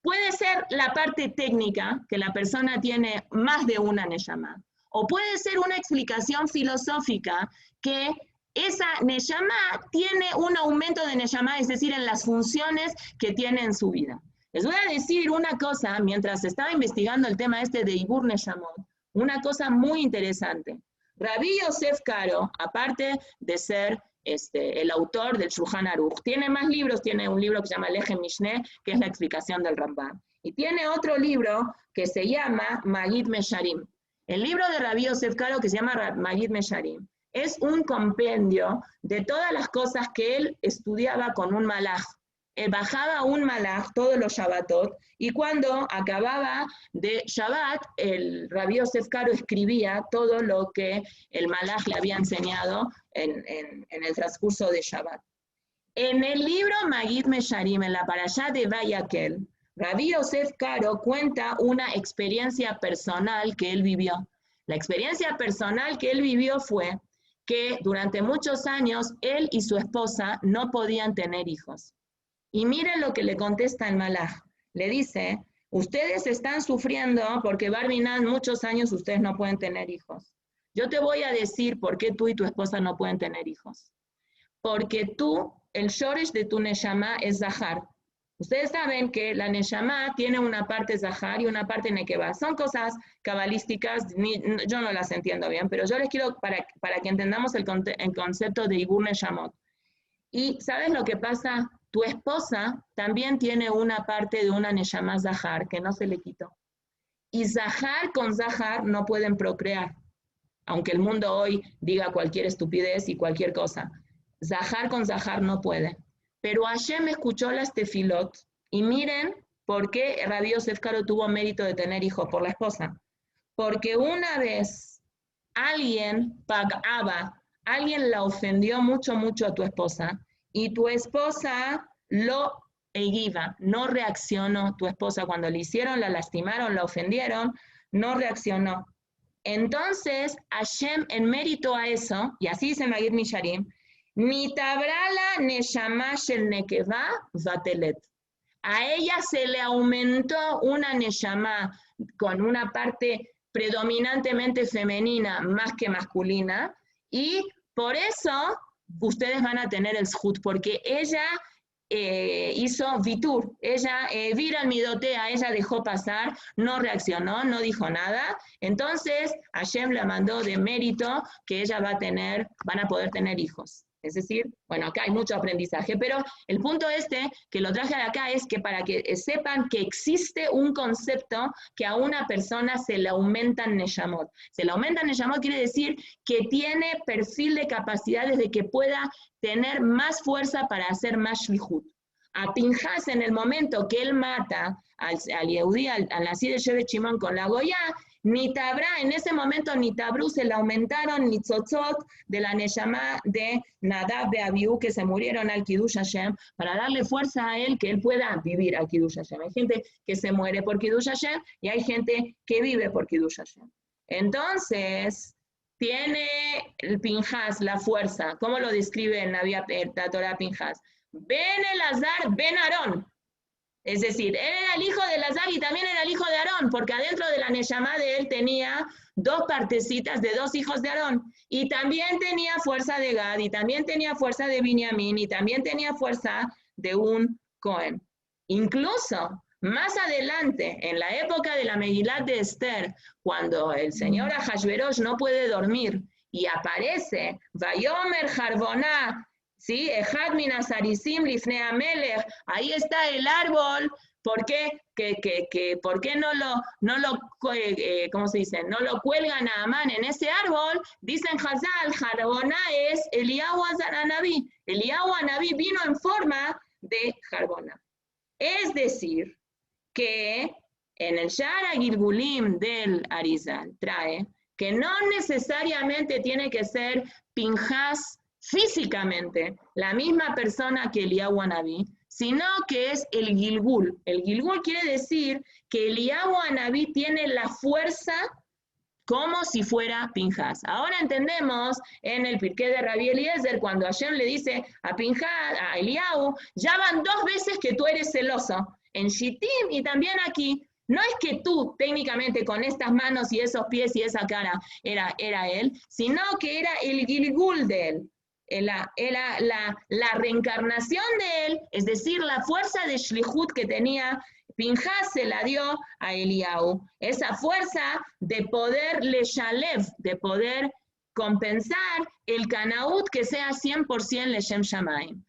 Puede ser la parte técnica, que la persona tiene más de una Neshama, o puede ser una explicación filosófica que esa Neshama tiene un aumento de Neshama, es decir, en las funciones que tiene en su vida. Les voy a decir una cosa, mientras estaba investigando el tema este de Ibur Neshamot, una cosa muy interesante. Rabbi Yosef Karo, aparte de ser el autor del Shulchan Aruch, tiene más libros, tiene un libro que se llama Lechem Mishneh, que es la explicación del Rambam, y tiene otro libro que se llama Magid Mesharim. El libro de Rabbi Yosef Karo, que se llama Magid Mesharim, es un compendio de todas las cosas que él estudiaba con un malaj. Bajaba un malaj todos los Shabbatot, y cuando acababa de Shabbat, el Rabbi Yosef Karo escribía todo lo que el malaj le había enseñado en el transcurso de Shabbat. En el libro Magid Mesharim, en la parashá de Vayakel, Rabbi Yosef Karo cuenta una experiencia personal que él vivió. La experiencia personal que él vivió fue que durante muchos años él y su esposa no podían tener hijos. Y miren lo que le contesta el malaj. Le dice, ustedes están sufriendo porque Barminan muchos años ustedes no pueden tener hijos. Yo te voy a decir por qué tú y tu esposa no pueden tener hijos. Porque tú, el shoresh de tu neshama es zahar. Ustedes saben que la neshama tiene una parte zahar y una parte nekeva. Son cosas cabalísticas, yo no las entiendo bien, pero yo les quiero para que entendamos el concepto de Ibur Neshamot. Y ¿sabes lo que pasa? Tu esposa también tiene una parte de una neshama zahar que no se le quitó. Y zahar con zahar no pueden procrear, aunque el mundo hoy diga cualquier estupidez y cualquier cosa. Zahar con zahar no puede. Pero Hashem escuchó las tefilot y miren por qué Rabbi Yosef Karo tuvo mérito de tener hijos por la esposa. Porque una vez alguien pagaba, alguien la ofendió mucho a tu esposa y tu esposa lo egiva, no reaccionó. Tu esposa cuando le hicieron, la lastimaron, la ofendieron, no reaccionó. Entonces Hashem en mérito a eso, y así dice Magid Mesharim, Nitabrala neshama shel nekeva vatelet. A ella se le aumentó una neshama con una parte predominantemente femenina más que masculina, y por eso ustedes van a tener el zhut, porque ella hizo vitur, ella vira el midotea, ella dejó pasar, no reaccionó, no dijo nada. Entonces Hashem la mandó de mérito que ella van a poder tener hijos. Es decir, bueno, acá hay mucho aprendizaje, pero el punto que lo traje de acá es que para que sepan que existe un concepto que a una persona se le aumentan neshamot. Se le aumentan neshamot quiere decir que tiene perfil de capacidades de que pueda tener más fuerza para hacer más shlichut. A Pinjas, en el momento que él mata al Yehudí, al nací de Shevet Shimon con la Goya, Nitabra, en ese momento Nitabru se le aumentaron Nitzotzot de la Neshama de Nadab de Abiú, que se murieron al Kiddush Hashem, para darle fuerza a él que él pueda vivir al Kiddush Hashem. Hay gente que se muere por Kiddush Hashem y hay gente que vive por Kiddush Hashem. Entonces, tiene el Pinjas la fuerza. ¿Cómo lo describe en la Torah Pinjas? Ben Elazar, Ben Aarón. Es decir, él era el hijo de Elazar y también era el hijo de Aarón, porque adentro de la Neshama de él tenía dos partecitas de dos hijos de Aarón. Y también tenía fuerza de Gad, y también tenía fuerza de Binyamin, y también tenía fuerza de un Cohen. Incluso, más adelante, en la época de la Megilat de Esther, cuando el señor Ahashverosh no puede dormir, y aparece, Vayomer Jarboná, ¿sí? Ejad minasarisim lifnei amelech. Ahí está el árbol. ¿Por qué? ¿Por qué ¿cómo se dice? No lo cuelgan a Amán en ese árbol? Dicen Hazal, Jarboná es Eliyahu Anabí. Eliyahu Anabí vino en forma de Jarboná. Es decir, que en el Shara Gilgulim del Arizal trae que no necesariamente tiene que ser Pinjas físicamente la misma persona que Eliyahu Anabí, sino que es el Gilgul. El Gilgul quiere decir que Eliyahu Anabí tiene la fuerza como si fuera Pinjas. Ahora entendemos en el Pirkei de Rabbi Eliezer, cuando Hashem le dice a Pinjas, a Eliyahu, ya van 2 veces que tú eres celoso, en Shittim y también aquí. No es que tú, técnicamente, con estas manos y esos pies y esa cara, era él, sino que era el Gilgul de él. la reencarnación de él, es decir, la fuerza de Shlihut que tenía Pinjas se la dio a Eliyahu. Esa fuerza de poder leshalev, de poder compensar el Canaút que sea 100% Leshem Shamaim.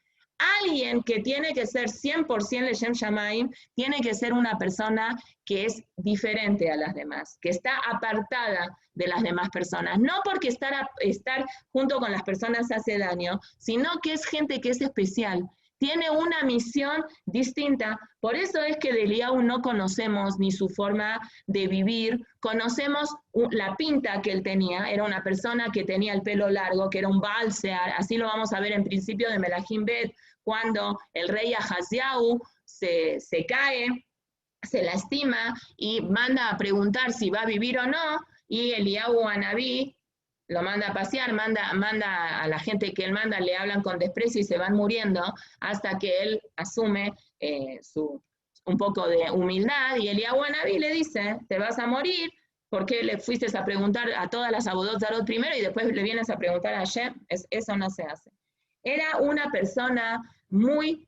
Alguien que tiene que ser 100% Leshem Shamaim tiene que ser una persona que es diferente a las demás, que está apartada de las demás personas. No porque estar junto con las personas hace daño, sino que es gente que es especial. Tiene una misión distinta. Por eso es que de Eliyahu no conocemos ni su forma de vivir, conocemos la pinta que él tenía. Era una persona que tenía el pelo largo, que era un balsear. Así lo vamos a ver en principio de Melahim Bet, cuando el rey Ahaziahu se cae, se lastima y manda a preguntar si va a vivir o no, y Eliyahu Anabí lo manda a pasear, manda a la gente que él manda, le hablan con desprecio y se van muriendo hasta que él asume un poco de humildad, y Eliyahu Anabí le dice, te vas a morir, ¿por qué le fuiste a preguntar a todas las Abodot Zarot primero y después le vienes a preguntar a Hashem? Eso no se hace. Era una persona muy...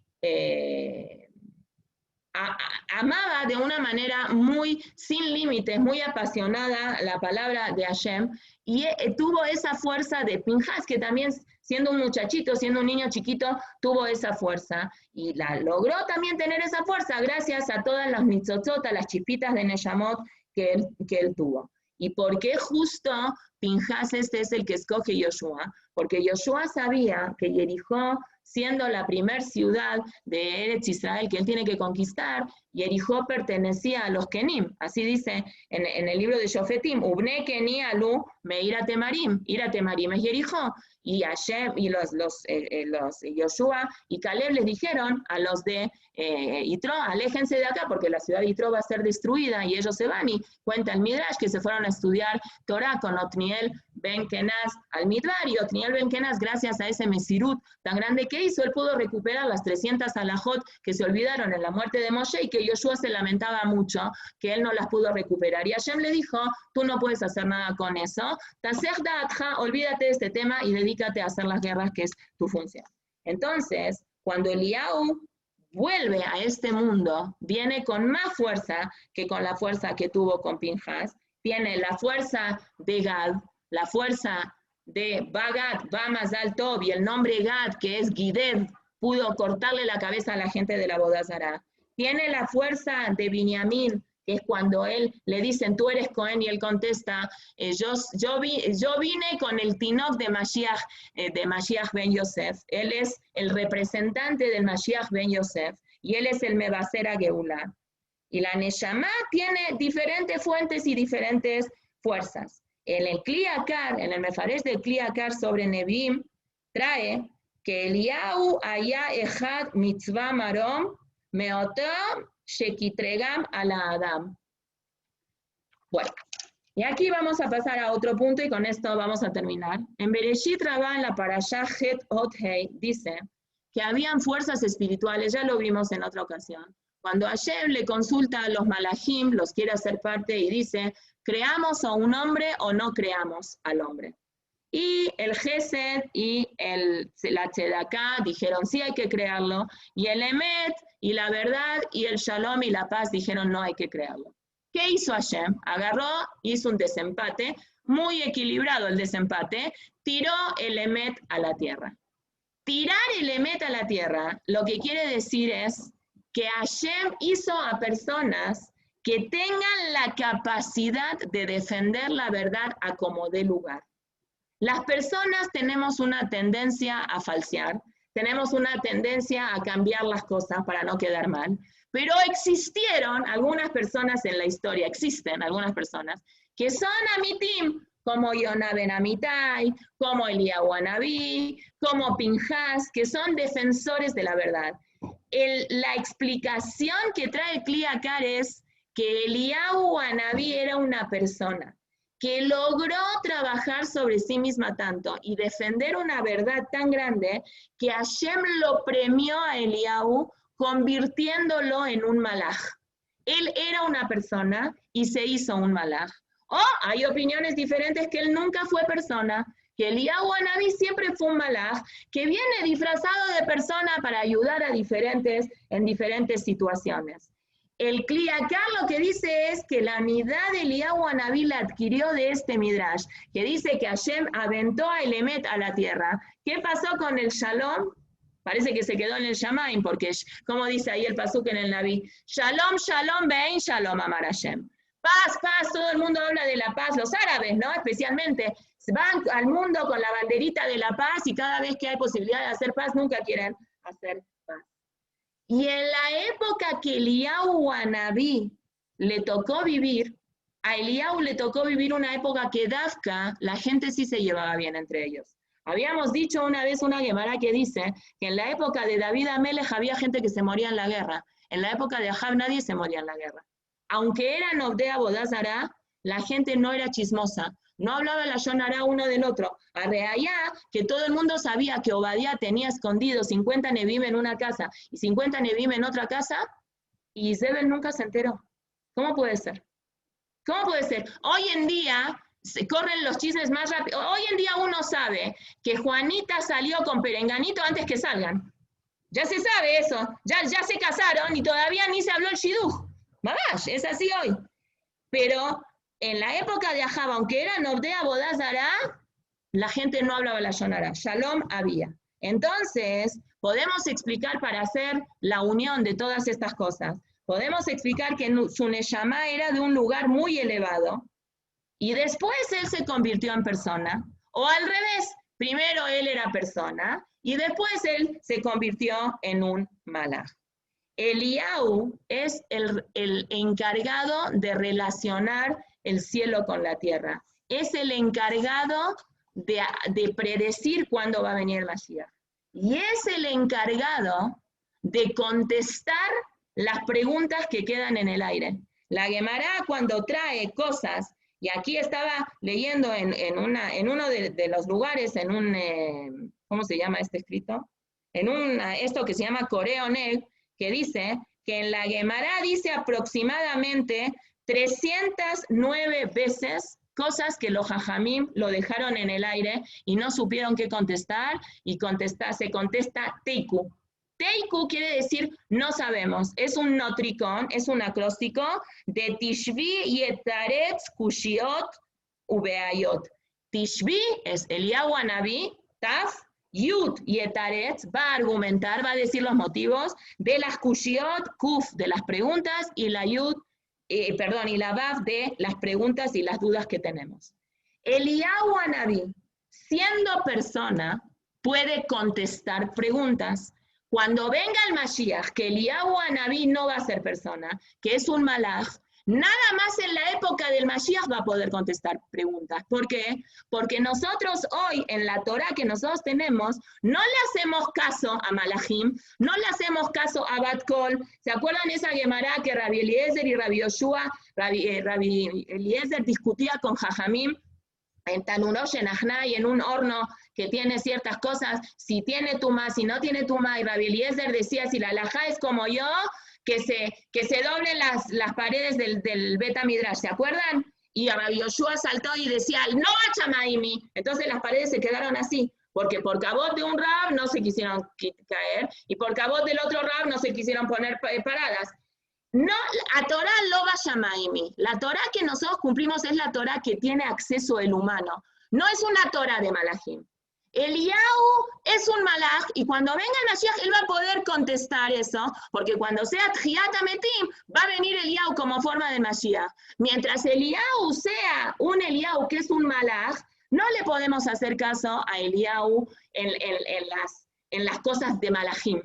amaba de una manera muy sin límites, muy apasionada la palabra de Hashem, y tuvo esa fuerza de Pinjas, que también siendo un muchachito, siendo un niño chiquito, tuvo esa fuerza, y logró también tener esa fuerza gracias a todas las nitzotzot, a las chispitas de Neshamot que él tuvo. ¿Y por qué justo Pinjas es el que escoge Yoshua? Porque Yoshua sabía que Jericó, siendo la primer ciudad de Eretz Israel que él tiene que conquistar, Jericó pertenecía a los Kenim. Así dice en el libro de Shofetim, Ubne Keni Alu Meira Temarim. Ira Temarim es Jericó. Y Hashem y los Yoshua y Caleb les dijeron a los de Yitro, aléjense de acá porque la ciudad de Yitro va a ser destruida, y ellos se van, y cuenta el Midrash que se fueron a estudiar Torah con Otniel Ben Kenaz al Midbar, y Otniel Ben Kenaz, gracias a ese Mesirut tan grande que hizo, él pudo recuperar las 300 alajot que se olvidaron en la muerte de Moshe y que Yoshua se lamentaba mucho que él no las pudo recuperar. Y Hashem le dijo, tú no puedes hacer nada con eso, Tasech Da'atcha, olvídate de este tema y dedícate a hacer las guerras, que es tu función. Entonces, cuando Eliyahu vuelve a este mundo, viene con más fuerza que con la fuerza que tuvo con Pinjas, tiene la fuerza de Gad, la fuerza de Bagat, Bamazal Tov, y el nombre Gad, que es Gided, pudo cortarle la cabeza a la gente de la Avodat Zará. Tiene la fuerza de Binyamin, que es cuando él le dicen, tú eres Cohen, y él contesta, yo vine con el Tinok de Mashiach Ben Yosef. Él es el representante del Mashiach Ben Yosef, y él es el Mebasera Geulá. Y la Neshama tiene diferentes fuentes y diferentes fuerzas. En el Kli Yakar, en el Mefaresh del Kli Yakar sobre Nebim, trae que Eliyahu haya ejad mitzvah marom meotam shekitregam ala Adam. Bueno, y aquí vamos a pasar a otro punto y con esto vamos a terminar. En Bereshit Rabá, en la Parashá Het Ot Hei, dice que habían fuerzas espirituales, ya lo vimos en otra ocasión. Cuando Hashem le consulta a los malajim, los quiere hacer parte y dice, ¿creamos a un hombre o no creamos al hombre? Y el Gesed y la Tzedaká dijeron, sí hay que crearlo, y el Emet y la verdad y el Shalom y la paz dijeron, no hay que crearlo. ¿Qué hizo Hashem? Agarró, hizo un desempate, muy equilibrado el desempate, tiró el Emet a la tierra. Tirar el Emet a la tierra, lo que quiere decir es que Hashem hizo a personas que tengan la capacidad de defender la verdad a como dé lugar. Las personas tenemos una tendencia a falsear, tenemos una tendencia a cambiar las cosas para no quedar mal, pero existieron algunas personas en la historia, existen algunas personas que son amitim, como Yonah ben Amitai, como Eliyahu Anabí, como Pinjas, que son defensores de la verdad. La explicación que trae Kli Yakar es que Eliyahu Anabí era una persona que logró trabajar sobre sí misma tanto y defender una verdad tan grande que Hashem lo premió a Eliyahu convirtiéndolo en un malaj. Él era una persona y se hizo un malaj. O hay opiniones diferentes que él nunca fue persona, que Eliyahu Anabí siempre fue un malaj que viene disfrazado de persona para ayudar a en diferentes situaciones. El Kliakar lo que dice es que la midá de Eliyahu Anabí la adquirió de este midrash, que dice que Hashem aventó a Elemet a la tierra. ¿Qué pasó con el Shalom? Parece que se quedó en el Shamaim, porque, como dice ahí el pasuk en el Naví, Shalom, Shalom, Bein, Shalom, Amar Hashem. Paz, paz, todo el mundo habla de la paz, los árabes, ¿no? Especialmente, van al mundo con la banderita de la paz y cada vez que hay posibilidad de hacer paz, nunca quieren hacer paz. Y en la época que Eliyahu Anabí le tocó vivir, a Eliyahu le tocó vivir una época que Dafka, la gente sí se llevaba bien entre ellos. Habíamos dicho una vez una Gemara que dice que en la época de David Amelech había gente que se moría en la guerra. En la época de Ahab nadie se moría en la guerra. Aunque eran Obdea Bodazara, la gente no era chismosa. No hablaba la Yonara uno del otro. A Reayá, que todo el mundo sabía que Obadía tenía escondido 50 Nebim en una casa y 50 Nebim en otra casa, y Isabel nunca se enteró. ¿Cómo puede ser? ¿Cómo puede ser? Hoy en día se corren los chismes más rápido. Hoy en día uno sabe que Juanita salió con Perenganito antes que salgan. Ya se sabe eso. Ya se casaron y todavía ni se habló el Shidduch. Mamash, es así hoy. Pero en la época de Ahab, aunque era Nordea Bodazara, la gente no hablaba la Yonara. Shalom había. Entonces, podemos explicar para hacer la unión de todas estas cosas. Podemos explicar que su Neshama era de un lugar muy elevado y después él se convirtió en persona. O al revés, primero él era persona y después él se convirtió en un malaj. Eliyahu es el encargado de relacionar el cielo con la tierra. Es el encargado de predecir cuándo va a venir el Mashiach. Y es el encargado de contestar las preguntas que quedan en el aire. La Gemara cuando trae cosas, y aquí estaba leyendo en uno de los lugares, en un, ¿cómo se llama este escrito? Esto que se llama Coreo Neg, que dice que en la Gemara dice aproximadamente 309 veces cosas que los Jajamim lo dejaron en el aire y no supieron qué contestar, y se contesta Teiku. Teiku quiere decir no sabemos, es un notricón, es un acróstico de Tishvi, Yetaretz, Kushiot, Ubeayot. Tishvi es Eliyahu Anabí, Taf, Yud Yetaretz va a argumentar, va a decir los motivos de las Kushiot, Kuf de las preguntas y la Yud, y la Vav de las preguntas y las dudas que tenemos. Eliyahu Anabí, siendo persona, puede contestar preguntas. Cuando venga el Mashiach, que Eliyahu Anabí no va a ser persona, que es un malaj, nada más en la época del Mashiach va a poder contestar preguntas. ¿Por qué? Porque nosotros hoy, en la Torah que nosotros tenemos, no le hacemos caso a Malachim, no le hacemos caso a Bat Kol. ¿Se acuerdan esa Gemara que Rabbi Eliezer y Rabbi Yoshua, Rabbi Eliezer discutía con Jajamim en Tanurosh, en Ajnai, en un horno que tiene ciertas cosas, si tiene tumá, si no tiene tumá, y Rabbi Eliezer decía, si la alajá es como yo, que se doblen las paredes del Beta Midrash, ¿se acuerdan? Y Rabbi Yoshua saltó y decía, no chamaimi, entonces las paredes se quedaron así, porque por cabot de un rab no se quisieron caer, y por cabot del otro rab no se quisieron poner paradas. No, a Torah lo va Shamaimi. La Torah que nosotros cumplimos es la Torah que tiene acceso el humano. No es una Torah de Malachim. Eliyahu es un malaj y cuando venga el Mashiach él va a poder contestar eso, porque cuando sea Tchiyat HaMetim va a venir Eliyahu como forma de Mashiach. Mientras Eliyahu sea un Eliyahu que es un malaj, no le podemos hacer caso a Eliyahu en las cosas de Malachim.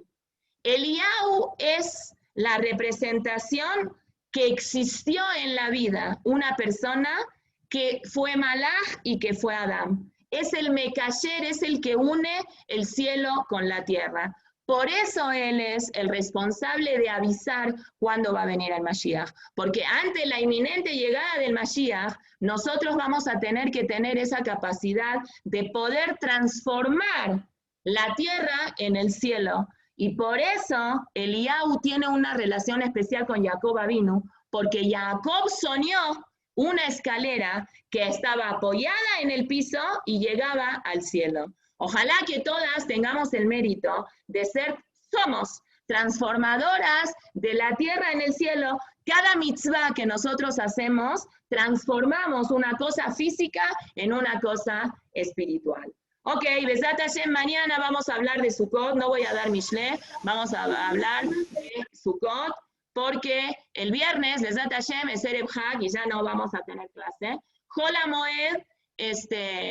Eliyahu es la representación que existió en la vida, una persona que fue malaj y que fue Adam. Es el Mekasher, es el que une el cielo con la tierra. Por eso él es el responsable de avisar cuándo va a venir el Mashiach. Porque ante la inminente llegada del Mashiach, nosotros vamos a tener que tener esa capacidad de poder transformar la tierra en el cielo. Y por eso Eliyahu tiene una relación especial con Jacob Avinu, porque Jacob soñó una escalera que estaba apoyada en el piso y llegaba al cielo. Ojalá que todas tengamos el mérito de somos transformadoras de la tierra en el cielo. Cada mitzvah que nosotros hacemos, transformamos una cosa física en una cosa espiritual. Ok, Besat Hashem, mañana vamos a hablar de Sukkot, no voy a dar Mishle, vamos a hablar de Sukkot, porque el viernes, Besat Hashem, es Erev Hag y ya no vamos a tener clase. Hol HaMoed,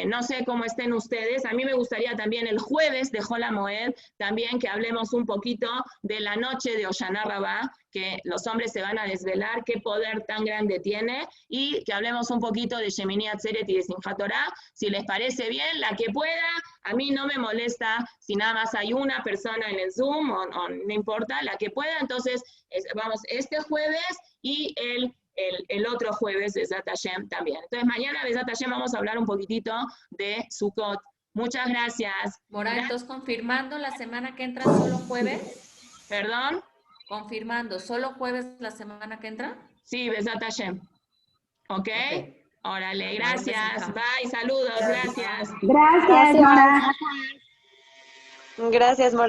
no sé cómo estén ustedes, a mí me gustaría también el jueves de Hol HaMoed, también que hablemos un poquito de la noche de Hoshana Rabbah, que los hombres se van a desvelar, qué poder tan grande tiene, y que hablemos un poquito de Shemini Atzeret y de Simchat Torah, si les parece bien, la que pueda, a mí no me molesta si nada más hay una persona en el Zoom, o no importa, la que pueda, entonces vamos este jueves y el otro jueves, Besat Hashem, también. Entonces, mañana, Besat Hashem, vamos a hablar un poquitito de Sukkot. Muchas gracias. Mora, entonces, confirmando la semana que entra, ¿solo jueves? ¿Perdón? Confirmando, ¿solo jueves la semana que entra? Sí, Besat Hashem. ¿Ok? Okay. Órale, gracias. Bye, saludos, gracias. Gracias, Mora. Gracias, Mora.